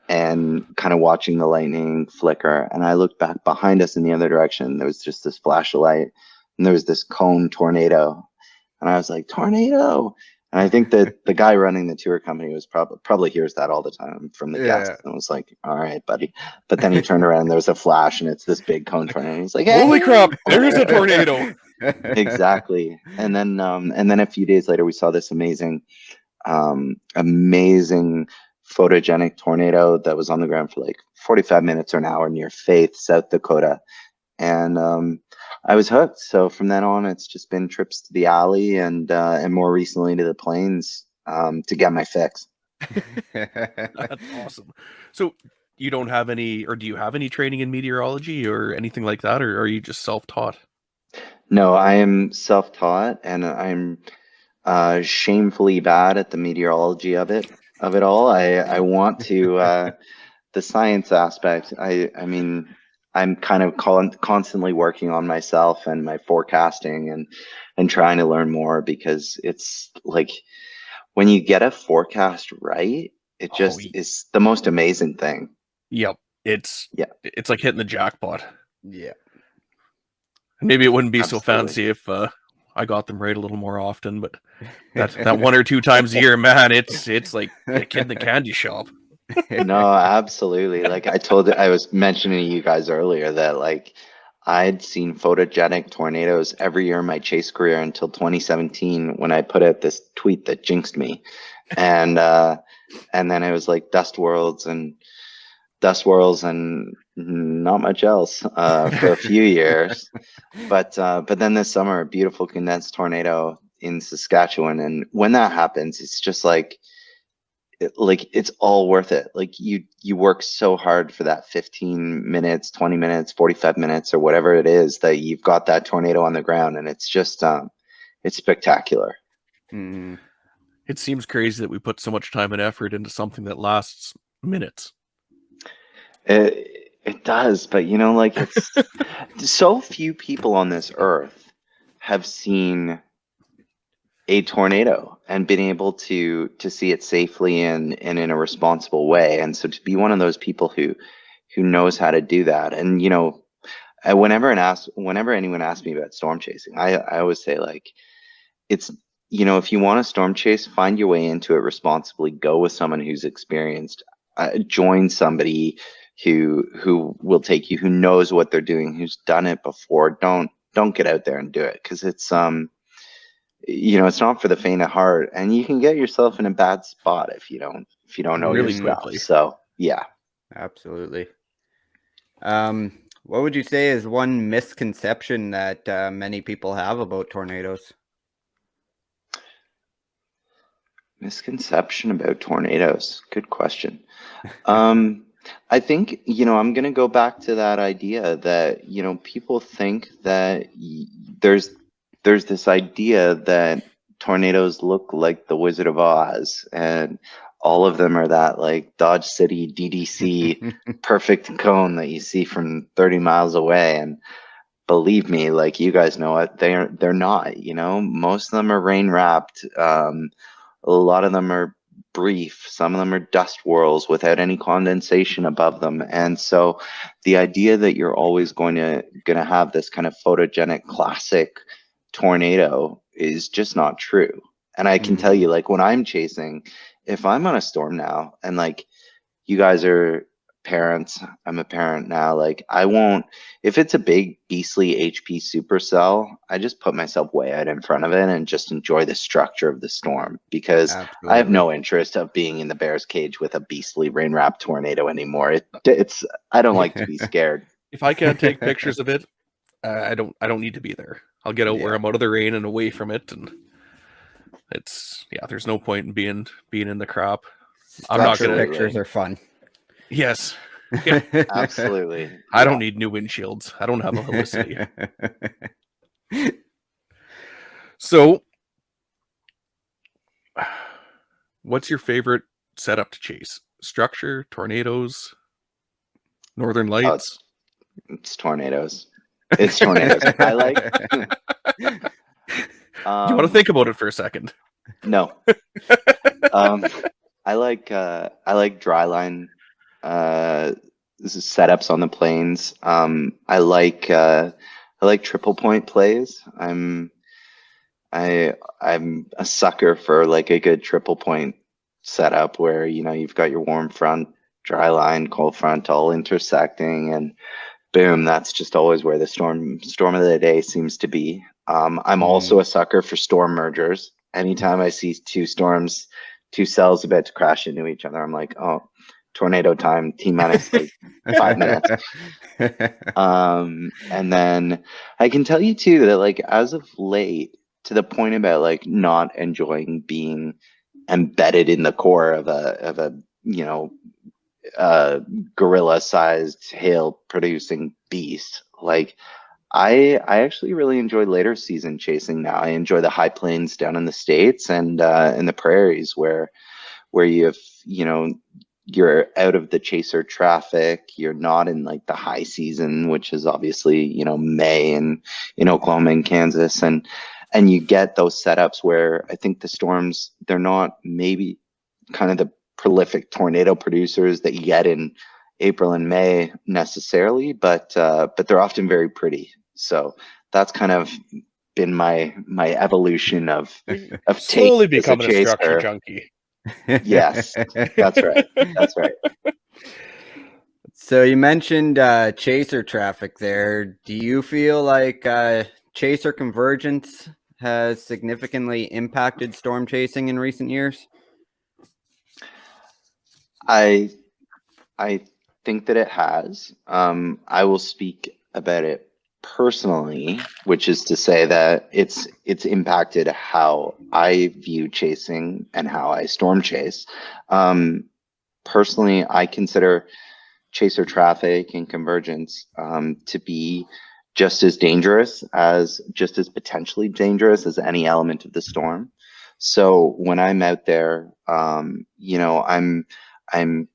and kind of watching the lightning flicker. And I looked back behind us in the other direction. There was just this flash of light, and there was this cone tornado. And I was like, tornado. And I think that the guy running the tour company was probably hears that all the time from the guests, and was like, all right, buddy. But then he turned around and there was a flash, and it's this big cone tornado. And he's like, hey! Holy crap, there's a tornado. Exactly. And then a few days later, we saw this amazing photogenic tornado that was on the ground for like 45 minutes or an hour near Faith, South Dakota. And I was hooked. So from then on, it's just been trips to the alley and more recently to the plains to get my fix. That's awesome. So you don't have any, or do you have any training in meteorology or anything like that, or are you just self-taught? No, I am self-taught, and I'm shamefully bad at the meteorology of it all. I want to the science aspect. I mean, I'm kind of constantly working on myself and my forecasting and trying to learn more, because it's like when you get a forecast right, it just is the most amazing thing. Yep. It's like hitting the jackpot. Yeah. Maybe it wouldn't be Absolutely. so fancy if I got them right a little more often, but that 1 or 2 times a year, man, it's like a kid in the candy shop. No, absolutely. Like I was mentioning to you guys earlier that like I'd seen photogenic tornadoes every year in my chase career until 2017, when I put out this tweet that jinxed me. And then it was like dust swirls and not much else for a few years. But then this summer, a beautiful condensed tornado in Saskatchewan. And when that happens, it's just like it's all worth it. Like you work so hard for that 15 minutes, 20 minutes, 45 minutes, or whatever it is that you've got that tornado on the ground, and it's just it's spectacular. Mm-hmm. It seems crazy that we put so much time and effort into something that lasts minutes. It does, but like it's so few people on this earth have seen a tornado and been able to see it safely and in a responsible way. And so to be one of those people who knows how to do that. And whenever anyone asks me about storm chasing, I always say, like, it's if you want to storm chase, find your way into it responsibly. Go with someone who's experienced. Join somebody who will take you, who knows what they're doing, who's done it before. Don't get out there and do it, because it's it's not for the faint of heart, and you can get yourself in a bad spot if you don't know Really your stuff. quickly. So yeah, Absolutely. What would you say is one misconception that many people have about tornadoes? Misconception about tornadoes. Good question. I think, I'm going to go back to that idea that, people think that there's this idea that tornadoes look like the Wizard of Oz, and all of them are that like Dodge City DDC perfect cone that you see from 30 miles away. And believe me, like you guys know it, they're not, most of them are rain wrapped. A lot of them are brief. Some of them are dust whirls without any condensation above them. And so the idea that you're always going to have this kind of photogenic classic tornado is just not true. And I can tell you, like, when I'm chasing, if I'm on a storm now, and like you guys are parents, I'm a parent now, like I won't, if it's a big beastly HP supercell, I just put myself way out in front of it and just enjoy the structure of the storm, because I have no interest of being in the bear's cage with a beastly rain wrapped tornado anymore. It's I don't like to be scared. If I can't take pictures of it, I don't need to be there. I'll get out where I'm out of the rain and away from it, and there's no point in being in the crop. I'm not gonna. Pictures are fun. Yes. Yeah. Absolutely. I don't need new windshields. I don't have a Helicity. So, what's your favorite setup to chase? Structure, tornadoes, northern lights? It's tornadoes. It's tornadoes. I like. Do you want to think about it for a second? No. I like dryline setups on the plains. I like triple point plays. I'm a sucker for like a good triple point setup where you've got your warm front, dry line, cold front all intersecting, and boom, that's just always where the storm of the day seems to be. I'm also a sucker for storm mergers. Anytime I see two cells about to crash into each other, I'm like, oh, tornado time, T-minus like 5 minutes. And then I can tell you too that like as of late, to the point about like not enjoying being embedded in the core of a gorilla-sized hail producing beast, like I actually really enjoy later season chasing now. I enjoy the high plains down in the States and in the prairies where you have, you're out of the chaser traffic. You're not in like the high season, which is obviously, May in Oklahoma and Kansas. And you get those setups where I think the storms, they're not maybe kind of the prolific tornado producers that you get in April and May necessarily, but they're often very pretty. So that's kind of been my evolution of slowly becoming a structure junkie. Yes, that's right. That's right. So you mentioned chaser traffic there. Do you feel like chaser convergence has significantly impacted storm chasing in recent years? I think that it has. I will speak about it personally, which is to say that it's impacted how I view chasing and how I storm chase. Personally, I consider chaser traffic and convergence to be just as potentially dangerous as any element of the storm. So when I'm out there, I'm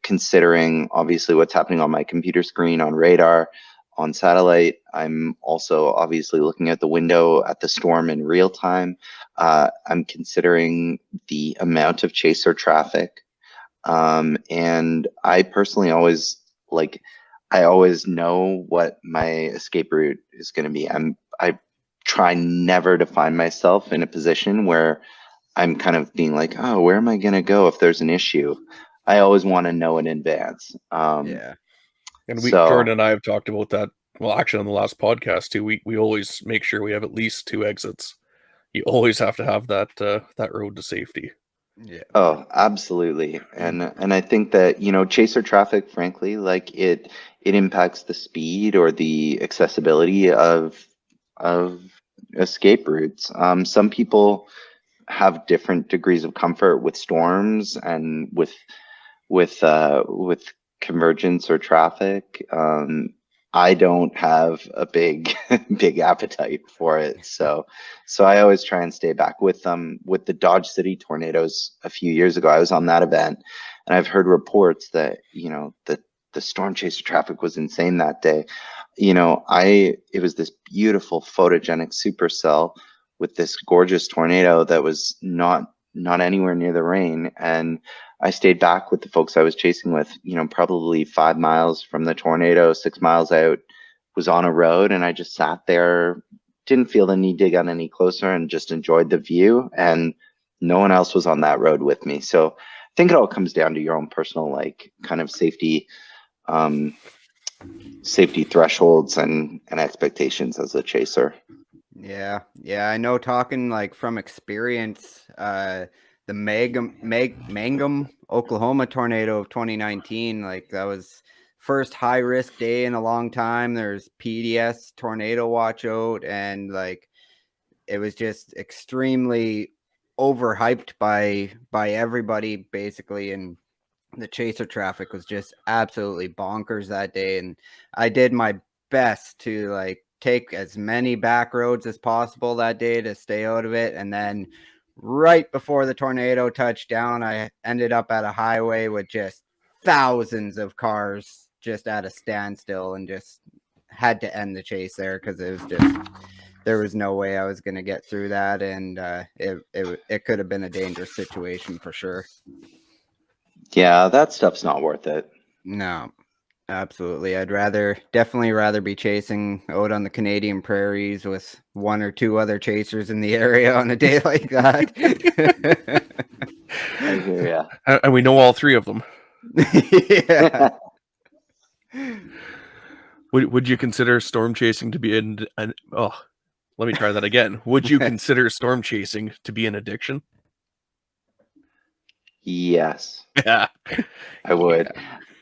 considering obviously what's happening on my computer screen, on radar, on satellite. I'm also obviously looking at the window at the storm in real time. I'm considering the amount of chaser traffic. And I personally always know what my escape route is going to be. I try never to find myself in a position where I'm kind of being like, oh, where am I going to go if there's an issue? I always want to know in advance. And Jordan and I have talked about that. Well, actually, on the last podcast too, we always make sure we have at least 2 exits. You always have to have that road to safety. Yeah. Oh, absolutely. And I think that, chaser traffic, frankly, like it impacts the speed or the accessibility of escape routes. Some people have different degrees of comfort with storms and with convergence or traffic. I don't have a big big appetite for it, so I always try and stay back. With the Dodge City tornadoes a few years ago, I was on that event, and I've heard reports that the storm chaser traffic was insane that day. It was this beautiful photogenic supercell with this gorgeous tornado that was not anywhere near the rain, and I stayed back with the folks I was chasing with, probably 5 miles from the tornado, 6 miles out, was on a road, and I just sat there, didn't feel the need to get any closer, and just enjoyed the view. And no one else was on that road with me. So I think it all comes down to your own personal, like, kind of um, safety thresholds and expectations as a chaser. Yeah, I know, talking like from experience, the Mangum, Oklahoma tornado of 2019, like that was first high risk day in a long time. There's PDS tornado watch out, and like it was just extremely overhyped by everybody basically, and the chaser traffic was just absolutely bonkers that day. And I did my best to like take as many back roads as possible that day to stay out of it. And then right before the tornado touched down, I ended up at a highway with just thousands of cars just at a standstill, and just had to end the chase there because it was just, there was no way I was going to get through that. And it could have been a dangerous situation for sure. Yeah, that stuff's not worth it. No, absolutely. I'd definitely rather be chasing out on the Canadian prairies with one or two other chasers in the area on a day like that. I hear ya. And we know all three of them. Yeah. Would you consider storm chasing to be let me try that again. Would you consider storm chasing to be an addiction? Yes, Yeah. I would.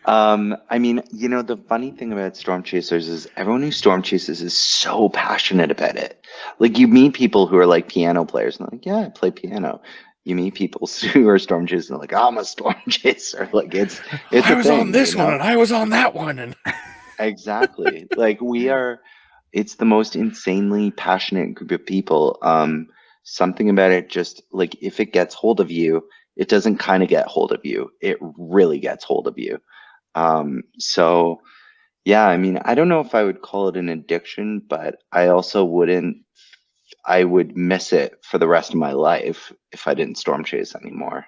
I mean, the funny thing about storm chasers is everyone who storm chases is so passionate about it. Like, you meet people who are like piano players and they're like, yeah, I play piano. You meet people who are storm chasers and they're like, I'm a storm chaser. Like, it's I a was thing, on this one and I was on that one, and Exactly. Like, it's the most insanely passionate group of people. Something about it, just like, if it gets hold of you, it doesn't kind of get hold of you. It really gets hold of you. So yeah, I mean, I don't know if I would call it an addiction, but I also wouldn't, I would miss it for the rest of my life if I didn't storm chase anymore.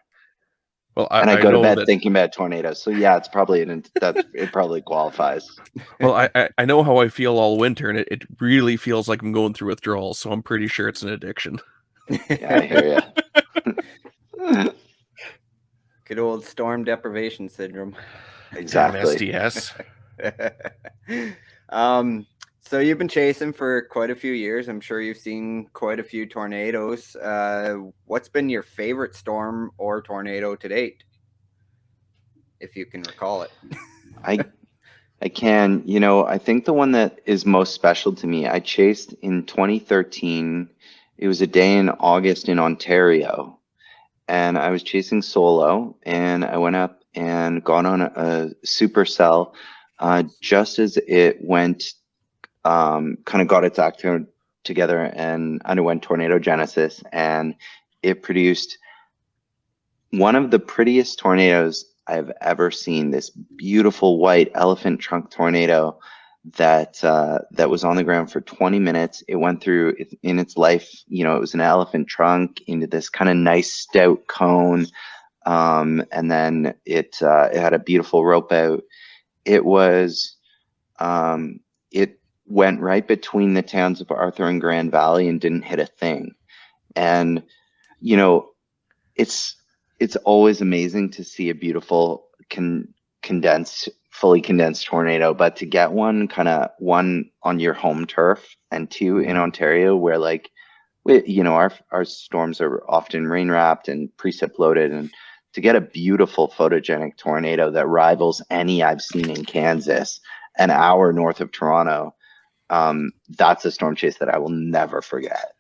well, And I I go to know bed that. thinking about tornadoes. So yeah, it's probably it probably qualifies. Well, I know how I feel all winter, and it really feels like I'm going through withdrawals. So I'm pretty sure it's an addiction. Yeah, I hear you. Good old storm deprivation syndrome. Exactly. Damn SDS. So you've been chasing for quite a few years. I'm sure you've seen quite a few tornadoes. What's been your favorite storm or tornado to date, if you can recall it? I can, I think the one that is most special to me, I chased in 2013. It was a day in August in Ontario, and I was chasing solo, and I went up and got on a supercell just as it went, kind of got its act together and underwent tornado genesis, and it produced one of the prettiest tornadoes I've ever seen. This beautiful white elephant trunk tornado that was on the ground for 20 minutes. It went through in its life, it was an elephant trunk into this kind of nice stout cone, and then it had a beautiful rope out. It was it went right between the towns of Arthur and Grand Valley and didn't hit a thing. And it's always amazing to see a beautiful fully condensed tornado, but to get one on your home turf, and two in Ontario, where like our storms are often rain wrapped and precip loaded, and to get a beautiful photogenic tornado that rivals any I've seen in Kansas, an hour north of Toronto, that's a storm chase that I will never forget.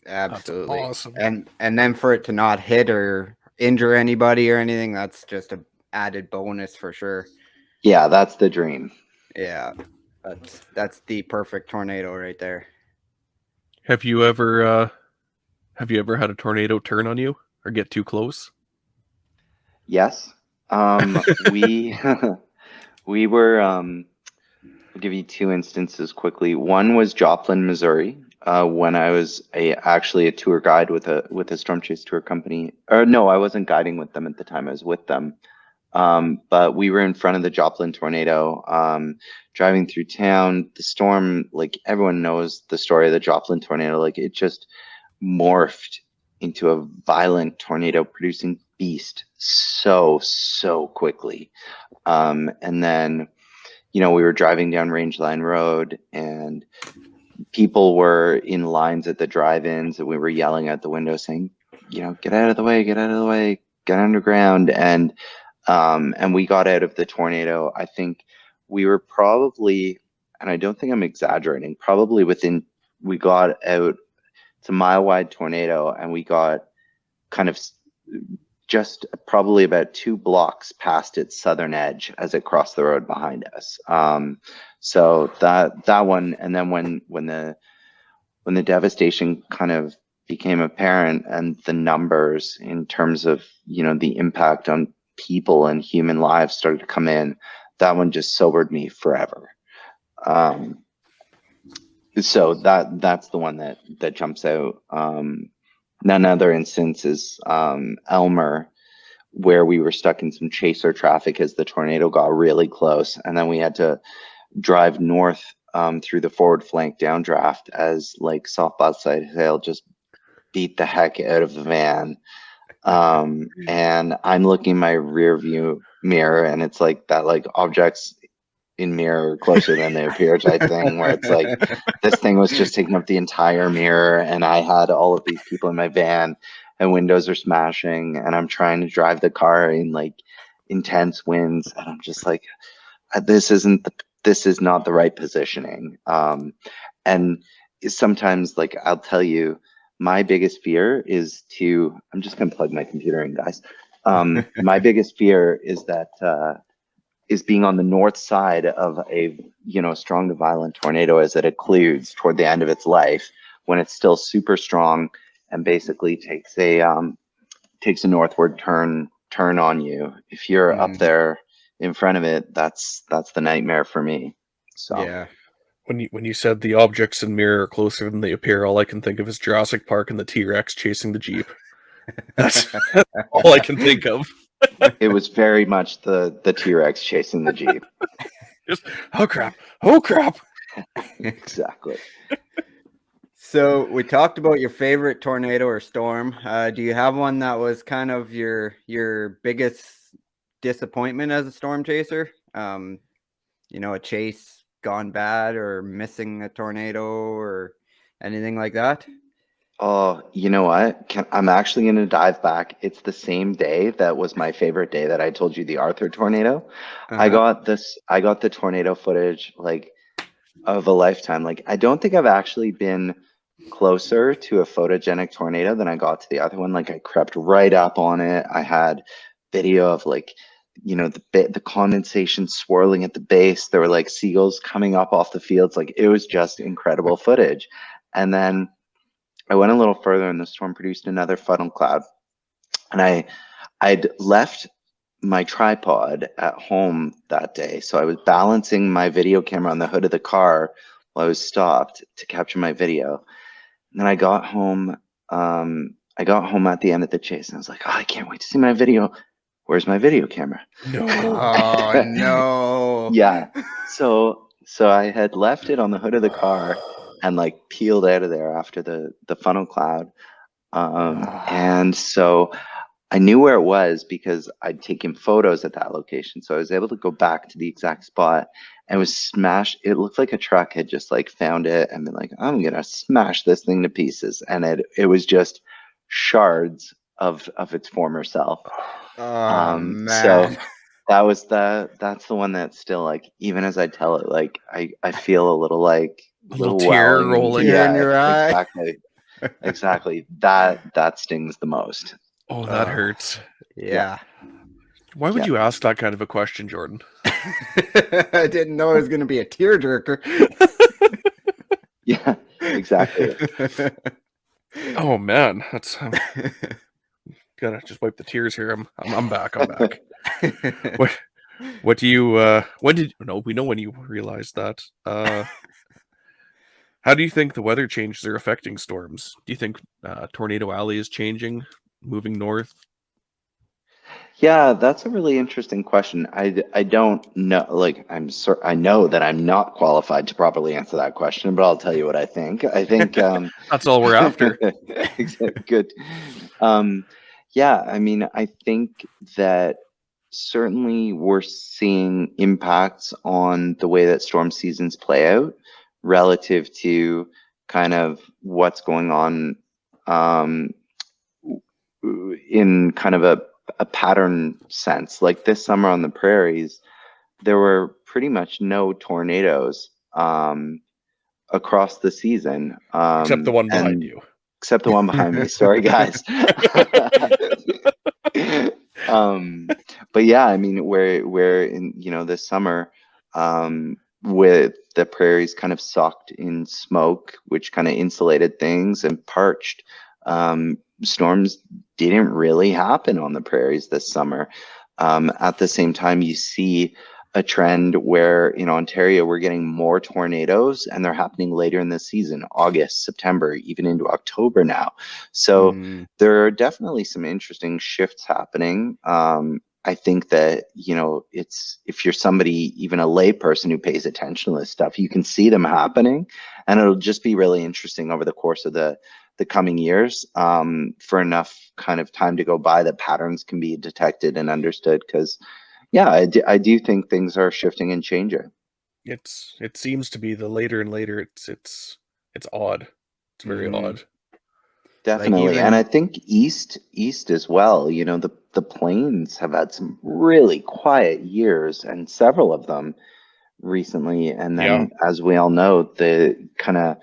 Absolutely. That's awesome. And then for it to not hit or injure anybody or anything, that's just a added bonus for sure. Yeah, that's the dream. Yeah, that's the perfect tornado right there. Have you ever had a tornado turn on you or get too close? Yes. We we were I'll give you two instances quickly. One was Joplin, Missouri, when I was actually a tour guide with a storm chase tour company. Or no, I wasn't guiding with them at the time. I was with them. But we were in front of the Joplin tornado, driving through town. The storm, like everyone knows the story of the Joplin tornado, like it just morphed into a violent tornado producing beast so quickly. And then, we were driving down Rangeline Road and people were in lines at the drive-ins and we were yelling out the window saying, get out of the way, get out of the way, get underground. And we got out of the tornado. I think we were probably, and I don't think I'm exaggerating, probably we got out, it's a mile-wide tornado, and we got kind of just probably about 2 blocks past its southern edge as it crossed the road behind us. So that one, and then when the devastation kind of became apparent and the numbers in terms of the impact on people and human lives started to come in, that one just sobered me forever. So that's the one that jumps out. Another instance is Elmer, where we were stuck in some chaser traffic as the tornado got really close, and then we had to drive north through the forward flank downdraft as like soft outside hail just beat the heck out of the van. And I'm looking in my rear view mirror, and it's like that, like objects in mirror closer than they appear type thing, where it's like this thing was just taking up the entire mirror, and I had all of these people in my van, and windows are smashing, and I'm trying to drive the car in like intense winds, and I'm just like, this is not the right positioning. And sometimes, like, I'll tell you, my biggest fear is I'm just gonna plug my computer in, guys. My biggest fear is that is being on the north side of a strong to violent tornado as it occludes toward the end of its life, when it's still super strong and basically takes a northward turn on you. If you're up there in front of it, that's the nightmare for me. So yeah. When you said the objects in mirror are closer than they appear, all I can think of is Jurassic Park and the T-Rex chasing the Jeep. That's all I can think of. It was very much the T-Rex chasing the Jeep. Just, oh crap. Exactly. So we talked about your favorite tornado or storm. Do you have one that was kind of your biggest disappointment as a storm chaser? A chase gone bad or missing a tornado or anything like that? Oh, you know what? I'm actually going to dive back. It's the same day that was my favorite day that I told you, the Arthur tornado. I got the tornado footage like of a lifetime. Like, I don't think I've actually been closer to a photogenic tornado than I got to the other one. Like, I crept right up on it. I had video of like, the condensation swirling at the base. There were like seagulls coming up off the fields. Like, it was just incredible footage. And then I went a little further, and the storm produced another funnel cloud. And I'd left my tripod at home that day, so I was balancing my video camera on the hood of the car while I was stopped to capture my video. And then I got home. I got home at the end of the chase, and I was like, "Oh, I can't wait to see my video. Where's my video camera?" No. Oh no. Yeah. So I had left it on the hood of the car and like peeled out of there after the funnel cloud. And so I knew where it was because I'd taken photos at that location. So I was able to go back to the exact spot and was smashed. It looked like a truck had just like found it and been like, I'm going to smash this thing to pieces. And it was just shards of its former self. Oh So man. that's the one that's still like, even as I tell it, like I feel a little like A little tear welling. rolling. Tear in your eye. Exactly. That stings the most. Oh, that hurts. Yeah. Why would Yeah. you ask that kind of a question, Jordan? I didn't know it was going to be a tearjerker. Yeah, exactly. Oh man, that's gotta just wipe the tears here. I'm back. I'm back. What do you we know when you realized that. How do you think the weather changes are affecting storms? Do you think Tornado Alley is changing, moving north? Yeah, that's a really interesting question. I don't know. Like, I know that I'm not qualified to properly answer that question, but I'll tell you what I think. I think That's all we're after. good. Yeah, I mean, I think that certainly we're seeing impacts on the way that storm seasons play out relative to kind of what's going on in kind of a pattern sense. Like this summer on the prairies, there were pretty much no tornadoes across the season. Except the one behind you. Except the one behind me. Sorry, guys. But yeah, I mean, where in this summer, with the prairies kind of socked in smoke, which kind of insulated things and parched, storms didn't really happen on the prairies this summer. At the same time, you see a trend where in Ontario we're getting more tornadoes, and they're happening later in the season, August, September, even into October now. So there are definitely some interesting shifts happening. I think that, it's, if you're somebody, even a lay person who pays attention to this stuff, you can see them happening, and it'll just be really interesting over the course of the coming years, for enough kind of time to go by that patterns can be detected and understood. Because yeah, I do think things are shifting and changing. It seems to be the later and later. It's odd. It's very odd. Definitely. And I think east as well, the plains have had some really quiet years, and several of them recently. And then, as we all know, the kind of,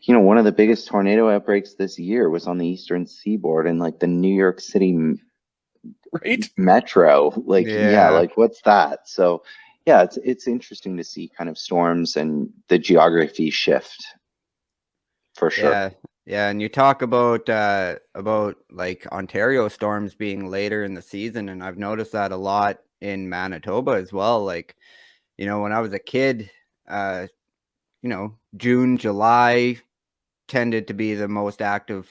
one of the biggest tornado outbreaks this year was on the eastern seaboard in like the New York City metro. Like, like what's that? So yeah, it's interesting to see kind of storms and the geography shift for sure. Yeah, and you talk about like Ontario storms being later in the season, and I've noticed that a lot in Manitoba as well. Like, when I was a kid, June, July tended to be the most active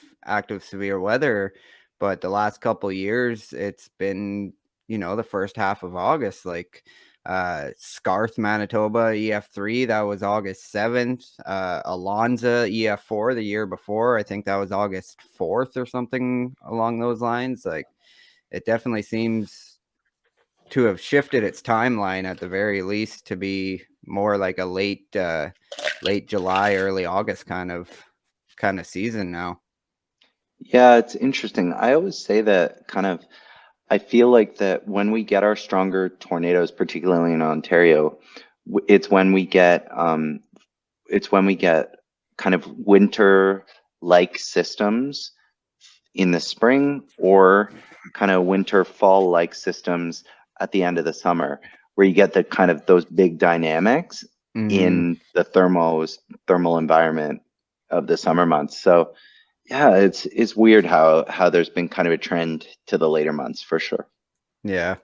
severe weather, but the last couple of years it's been, the first half of August, like Scarth, Manitoba, Ep3, that was August 7th. Alonza, Ep4, the year before, I think that was August 4th or something along those lines. Like, it definitely seems to have shifted its timeline at the very least to be more like a late July, early August kind of season now. Yeah, it's interesting. I always say that I feel like that when we get our stronger tornadoes, particularly in Ontario, it's when we get kind of winter-like systems in the spring, or kind of winter fall-like systems at the end of the summer, where you get the kind of those big dynamics in the thermal environment of the summer months. So yeah, it's weird how there's been kind of a trend to the later months for sure. Yeah.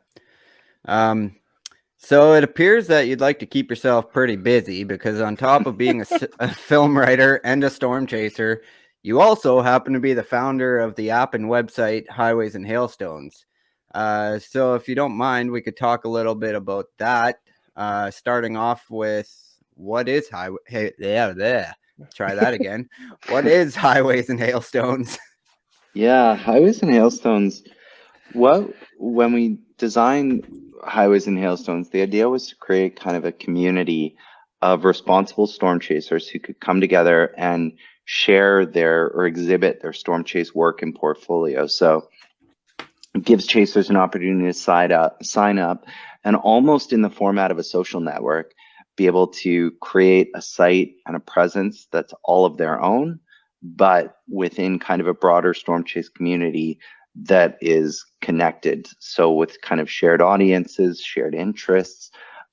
So it appears that you'd like to keep yourself pretty busy, because on top of being a film writer and a storm chaser, you also happen to be the founder of the app and website Highways and Hailstones. So if you don't mind, we could talk a little bit about that. Starting off with, what is try that again. What is Highways and Hailstones? Yeah, Highways and Hailstones. When we designed Highways and Hailstones, the idea was to create kind of a community of responsible storm chasers who could come together and share their or exhibit their storm chase work and portfolio. So it gives chasers an opportunity to sign up, and almost in the format of a social network, be able to create a site and a presence that's all of their own, but within kind of a broader storm chase community that is connected. So with kind of shared audiences, shared interests,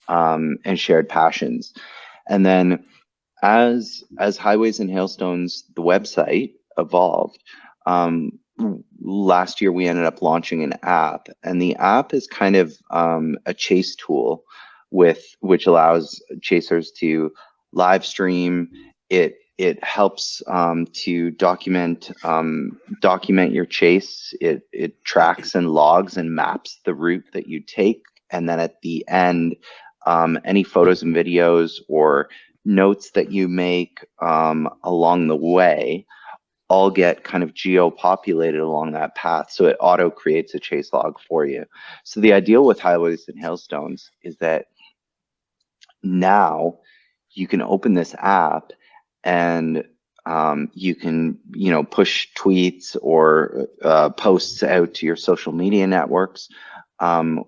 and shared passions. And then as Highways and Hailstones, the website evolved, last year we ended up launching an app, and the app is kind of a chase tool which allows chasers to live stream. It helps to document your chase. It tracks and logs and maps the route that you take, and then at the end, any photos and videos or notes that you make along the way all get kind of geo-populated along that path. So it auto creates a chase log for you. So the ideal with Highways and Hailstones is that now you can open this app and you can, push tweets or posts out to your social media networks. And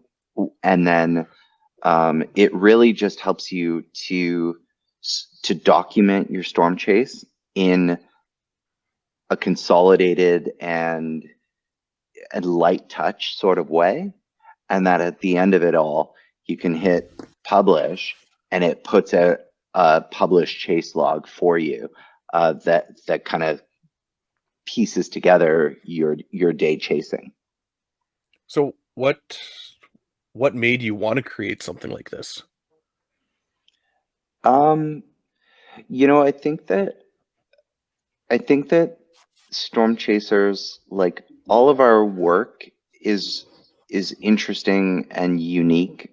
then it really just helps you to document your storm chase in a consolidated and light touch sort of way, and that at the end of it all, you can hit publish, and it puts out a published chase log for you that kind of pieces together your day chasing. So what made you want to create something like this? I think that storm chasers, like all of our work, is interesting and unique,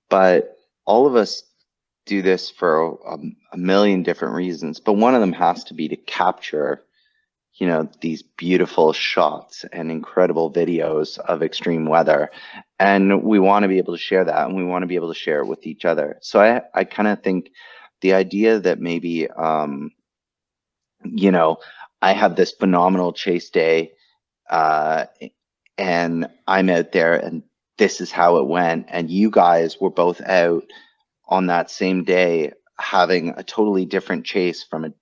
but all of us do this for a million different reasons. But one of them has to be to capture, these beautiful shots and incredible videos of extreme weather, and we want to be able to share that, and we want to be able to share it with each other. So I kind of think the idea that maybe I have this phenomenal chase day, and I'm out there, and this is how it went, and you guys were both out on that same day having a totally different chase from a,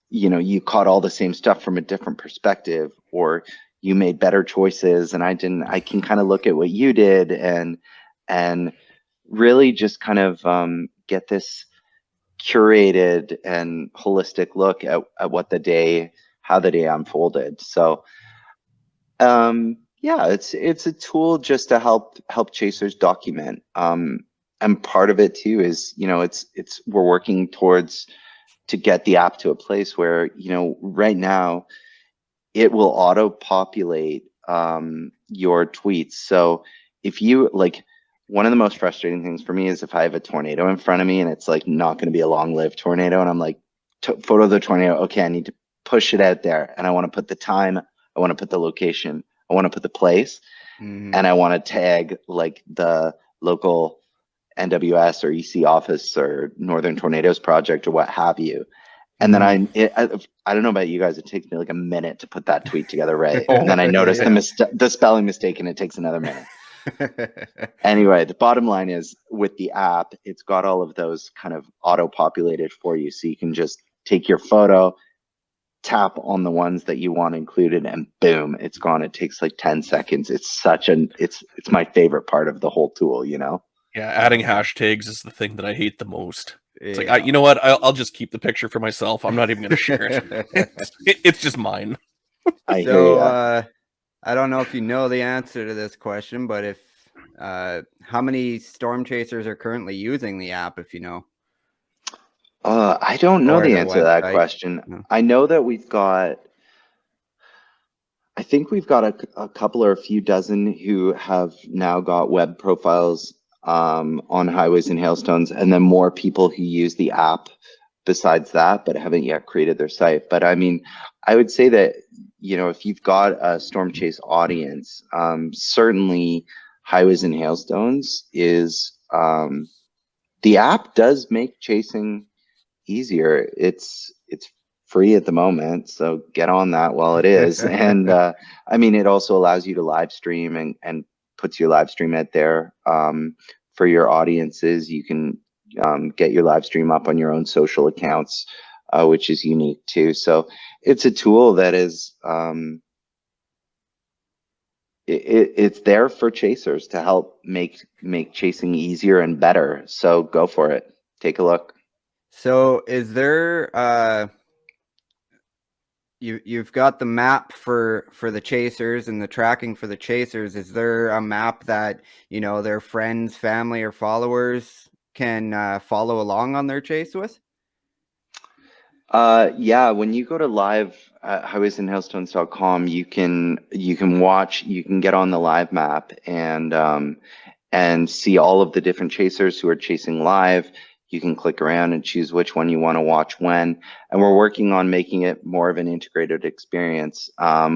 you caught all the same stuff from a different perspective, or you made better choices and I didn't. I can kind of look at what you did and really just kind of get this curated and holistic look at how the day unfolded. So it's a tool just to help chasers document, and part of it too is we're working towards to get the app to a place where right now it will auto populate your tweets. So if you one of the most frustrating things for me is if I have a tornado in front of me and it's like not going to be a long-lived tornado, and I'm like, photo of the tornado. Okay, I need to push it out there, and I want to put the time, I want to put the location, I want to put the place, and I want to tag like the local NWS or EC office or Northern Tornadoes Project or what have you. And then I don't know about you guys, it takes me like a minute to put that tweet together, right? And then I notice the spelling mistake, and it takes another minute. Anyway, the bottom line is with the app, it's got all of those kind of auto-populated for you, so you can just take your photo, tap on the ones that you want included, and boom, it's gone. It takes like 10 seconds. It's it's my favorite part of the whole tool, Yeah, adding hashtags is the thing that I hate the most. It's like, you know what? I'll just keep the picture for myself. I'm not even going to share it. It's just mine. I hear ya. I don't know if you know the answer to this question, but how many storm chasers are currently using the app, if you know? I don't know the answer to that question. No. I know that I think we've got a couple or a few dozen who have now got web profiles on Highways and Hailstones, and then more people who use the app besides that, but haven't yet created their site. But I mean, I would say that, if you've got a storm chase audience, certainly Highways and Hailstones is the app does make chasing easier. It's free at the moment, so get on that while it is. And it also allows you to live stream and puts your live stream out there for your audiences. You can get your live stream up on your own social accounts, which is unique too. So it's a tool that is it's there for chasers to help make chasing easier and better. So go for it. Take a look. So is there you've got the map for the chasers and the tracking for the chasers. Is there a map that their friends, family, or followers can follow along on their chase with? Yeah, when you go to live at highwaysandhailstones.com, you can watch, you can get on the live map and see all of the different chasers who are chasing live. You can click around and choose which one you want to watch when. And we're working on making it more of an integrated experience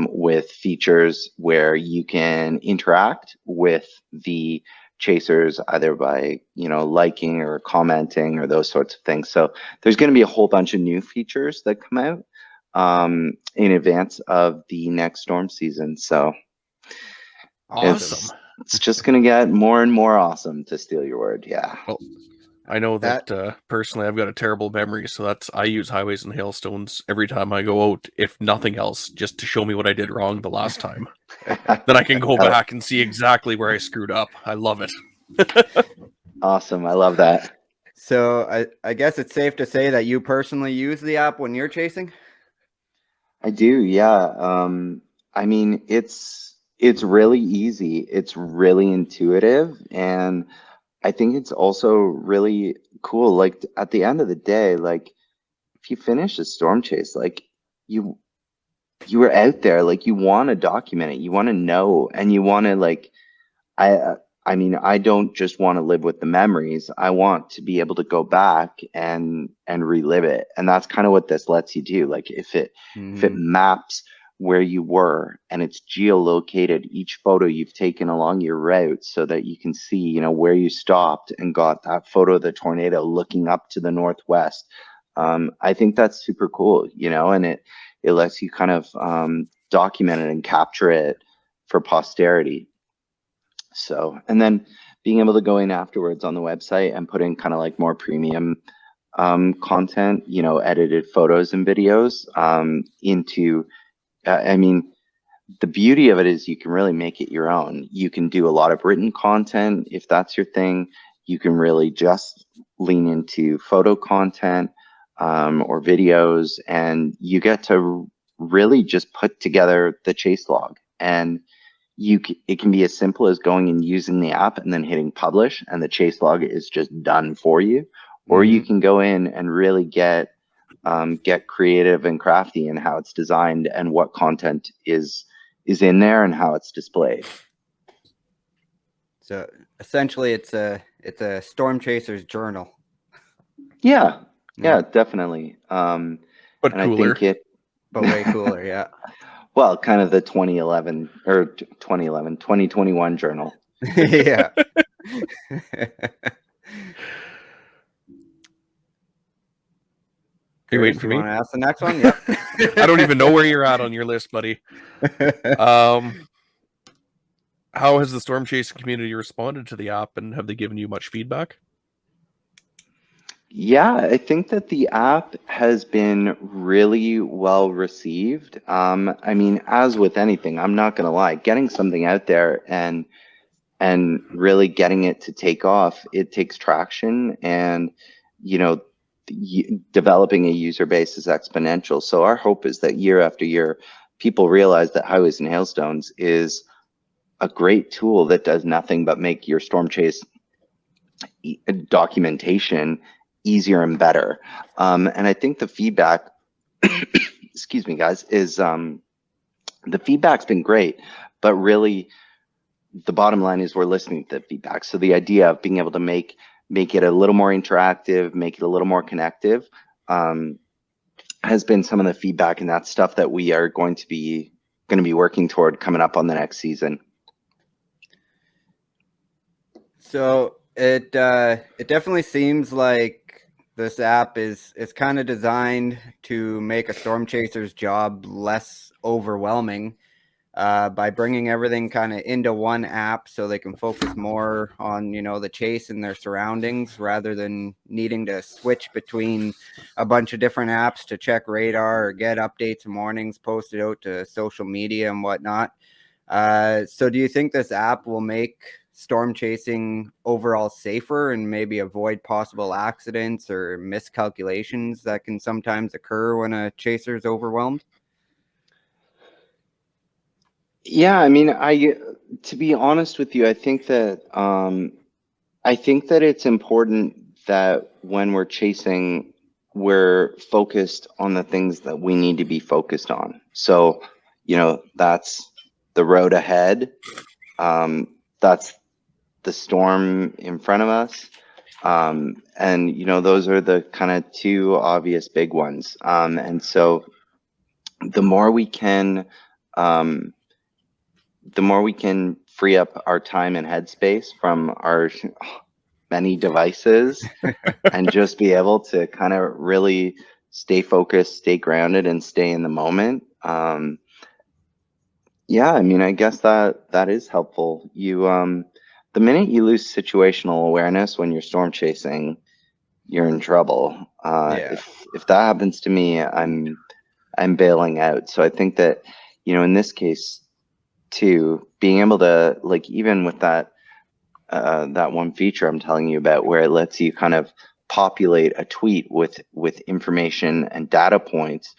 with features where you can interact with the chasers either by liking or commenting or those sorts of things. So there's going to be a whole bunch of new features that come out in advance of the next storm season. So Awesome. It's just going to get more and more awesome, to steal your word. Yeah. Well, I know that personally I've got a terrible memory, so I use Highways and Hailstones every time I go out, if nothing else, just to show me what I did wrong the last time. Then I can go back and see exactly where I screwed up. I love it. Awesome. I love that. So I guess it's safe to say that you personally use the app when you're chasing? I do, yeah. It's really easy. It's really intuitive, and I think it's also really cool. Like at the end of the day, like if you finish a storm chase, like you were out there, like you want to document it, you want to know, and you want to like, I don't just want to live with the memories. I want to be able to go back and relive it, and that's kind of what this lets you do. Like if it maps where you were and it's geolocated each photo you've taken along your route so that you can see where you stopped and got that photo of the tornado looking up to the northwest. I think that's super cool, and it lets you kind of document it and capture it for posterity. So, and then being able to go in afterwards on the website and put in kind of like more premium content, edited photos and videos into the beauty of it is you can really make it your own. You can do a lot of written content if that's your thing. You can really just lean into photo content or videos, and you get to really just put together the chase log. And it can be as simple as going and using the app and then hitting publish, and the chase log is just done for you. Or you can go in and really get creative and crafty in how it's designed and what content is in there and how it's displayed. So essentially it's a storm chaser's journal. Yeah, definitely. But and cooler. I think but way cooler. Yeah. Well, kind of the 2021 journal. Yeah. Are you waiting for me? Want to ask the next one? Yep. I don't even know where you're at on your list, buddy. How has the storm chasing community responded to the app, and have they given you much feedback? Yeah, I think that the app has been really well received. As with anything, I'm not going to lie, getting something out there and really getting it to take off, it takes traction, and developing a user base is exponential. So our hope is that year after year, people realize that Highways and Hailstones is a great tool that does nothing but make your storm chase documentation easier and better. And I think the feedback, excuse me, guys, is the feedback's been great, but really the bottom line is we're listening to the feedback. So the idea of being able to make it a little more interactive, make it a little more connective, has been some of the feedback, and that's stuff that we are going to be going to be working toward coming up on the next season. So it definitely seems like this app is kind of designed to make a storm chaser's job less overwhelming by bringing everything kind of into one app, so they can focus more on, you know, the chase and their surroundings rather than needing to switch between a bunch of different apps to check radar or get updates and warnings posted out to social media and whatnot. So do you think this app will make storm chasing overall safer and maybe avoid possible accidents or miscalculations that can sometimes occur when a chaser is overwhelmed? Yeah, I mean, to be honest with you, I think that it's important that when we're chasing, we're focused on the things that we need to be focused on. So, you know, that's the road ahead. That's the storm in front of us. And, you know, those are the kind of two obvious big ones. And so the more we can free up our time and headspace from our many devices and just be able to kind of really stay focused, stay grounded, and stay in the moment. Yeah, I mean, I guess that is helpful. The minute you lose situational awareness when you're storm chasing, you're in trouble. Yeah. If that happens to me, I'm bailing out. So I think that, you know, in this case too, being able to, like, even with that one feature I'm telling you about, where it lets you kind of populate a tweet with information and data points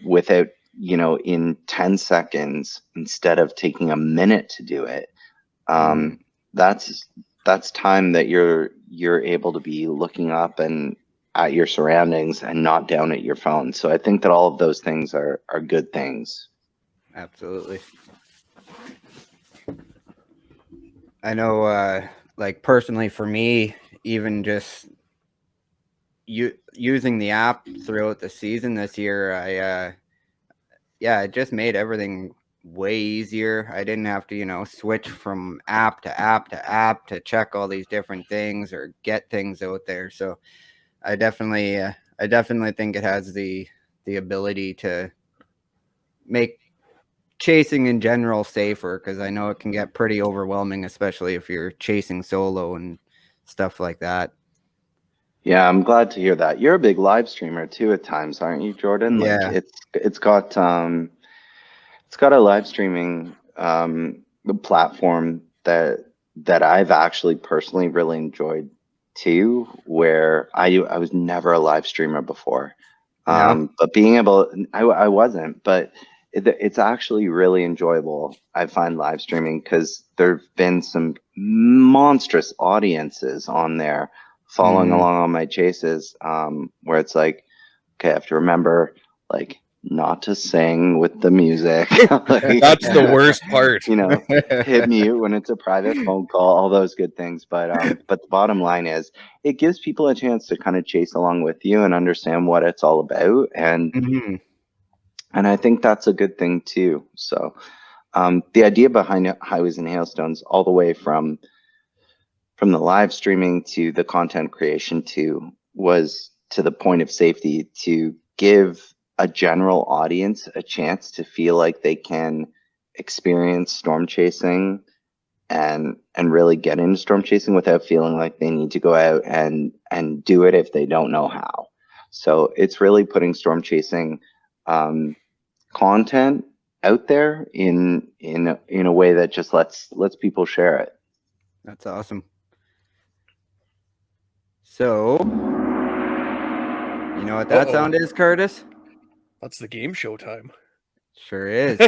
without, you know, in 10 seconds instead of taking a minute to do it. That's time that you're able to be looking up and at your surroundings and not down at your phone. So I think that all of those things are good things. Absolutely. I know, like personally for me, even just using the app throughout the season this year, it just made everything way easier. I didn't have to, you know, switch from app to app to app to check all these different things or get things out there. So I definitely think it has the ability to make chasing in general safer, because I know it can get pretty overwhelming, especially if you're chasing solo and stuff like that. Yeah, I'm glad to hear that. You're a big live streamer too at times, aren't you, Jordan? Yeah. Like it's got a live streaming platform that I've actually personally really enjoyed too, where I was never a live streamer before. No? But being able, I wasn't, but it's actually really enjoyable. I find live streaming, because there've been some monstrous audiences on there following along on my chases, where it's like, okay, I have to remember, like, not to sing with the music. Like, That's the worst part. you know, hit mute when it's a private phone call, all those good things. But the bottom line is, it gives people a chance to kind of chase along with you and understand what it's all about. And I think that's a good thing too. So the idea behind Highways and Hailstones, all the way from the live streaming to the content creation too, was to the point of safety, to give a general audience a chance to feel like they can experience storm chasing and really get into storm chasing without feeling like they need to go out and do it if they don't know how. So it's really putting storm chasing content out there in a way that just lets people share it. That's awesome. So, you know what that sound is, Curtis? That's the game show time. Sure is.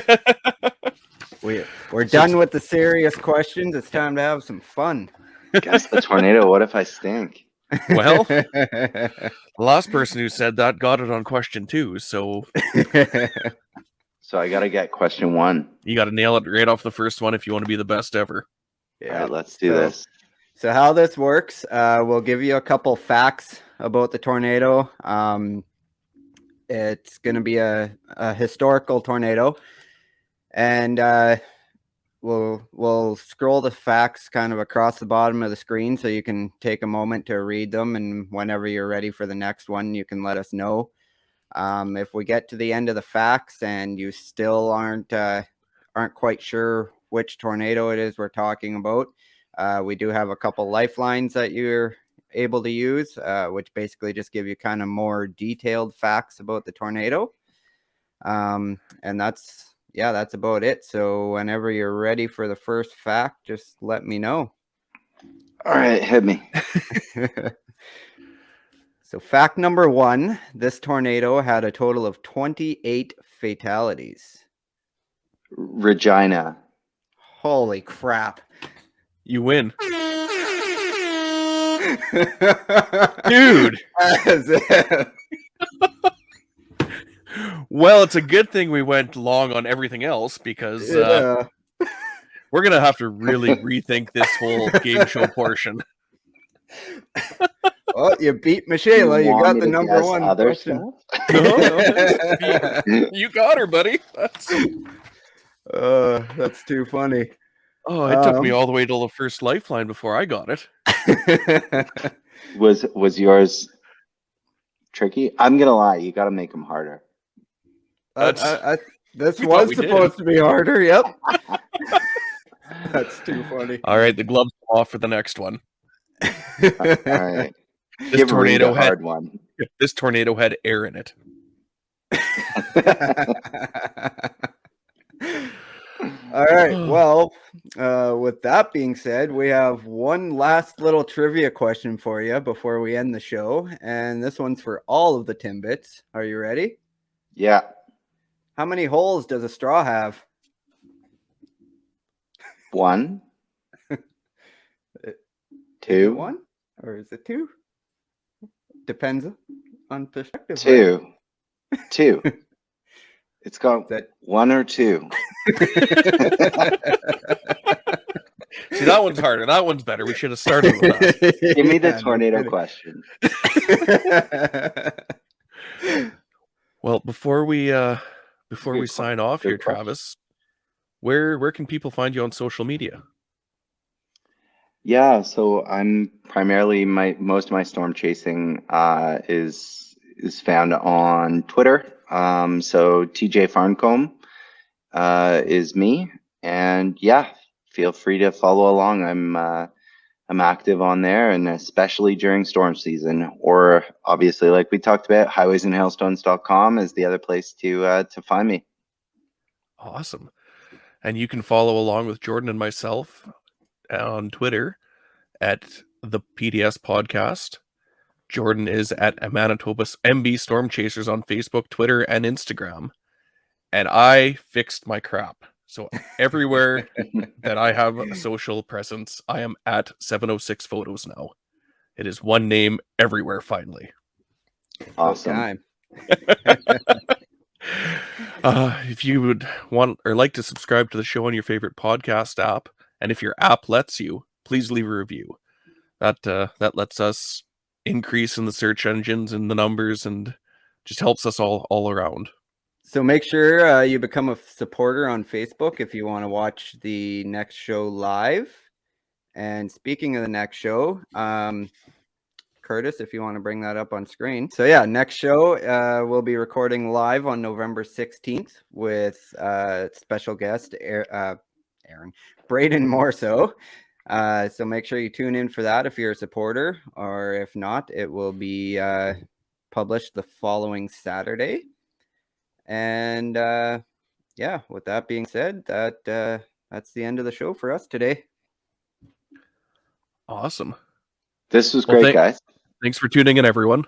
We're done with the serious questions. It's time to have some fun. Guess the tornado. What if I stink? Well, the last person who said that got it on question 2, so So I got to get question 1. you got to nail it right off the first one if you want to be the best ever. Yeah. All right, let's do this. So how this works, we'll give you a couple facts about the tornado. It's going to be a historical tornado. And we'll scroll the facts kind of across the bottom of the screen so you can take a moment to read them, and whenever you're ready for the next one, you can let us know. If we get to the end of the facts and you still aren't quite sure which tornado it is we're talking about, we do have a couple lifelines that you're able to use, which basically just give you kind of more detailed facts about the tornado. And that's about it. So whenever you're ready for the first fact, just let me know. All right, hit me. So fact number 1, this tornado had a total of 28 fatalities. Regina. Holy crap. You win. Dude. Well, it's a good thing we went long on everything else, because we're going to have to really rethink this whole game show portion. Well, you beat Michaela. You got the number one question. No, you got her, buddy. That's too funny. Oh, it took me all the way till the first lifeline before I got it. Was yours tricky? I'm gonna lie. You got to make them harder. This was supposed to be harder. Yep. That's too funny. All right, the gloves off for the next one. All right. This tornado had hard one. This tornado had air in it. All right. Well, with that being said, we have one last little trivia question for you before we end the show, and this one's for all of the Timbits. Are you ready? Yeah. How many holes does a straw have? 1. Is 2. it 1 or is it 2? Depends on perspective. 2. Right? 2. It's got that 1 or 2. See, that one's harder. That one's better. We should have started with that. Give me the tornado question. Well, before we sign off here, Travis, where can people find you on social media? Yeah, so I'm primarily most of my storm chasing is found on Twitter. So TJ Farncombe is me, and yeah, feel free to follow along. I'm active on there, and especially during storm season, or obviously, like we talked about, highwaysandhailstones.com is the other place to find me. Awesome. And you can follow along with Jordan and myself on Twitter at the PDS podcast. Jordan is at Manitoba's MB Storm Chasers on Facebook, Twitter, and Instagram. And I fixed my crap. So everywhere that I have a social presence, I am at 706 Photos now. It is one name everywhere, finally. Awesome. If you would want or like to subscribe to the show on your favorite podcast app, and if your app lets you, please leave a review. That lets us increase in the search engines and the numbers, and just helps us all around. So make sure you become a supporter on Facebook if you want to watch the next show live. And speaking of the next show, Curtis, if you want to bring that up on screen. So yeah, next show we'll be recording live on November 16th with special guest Aaron Braden Morso. So make sure you tune in for that if you're a supporter, or if not, it will be published the following Saturday. And yeah, with that being said, that's the end of the show for us today. Awesome. This was great, guys. Thanks for tuning in, everyone.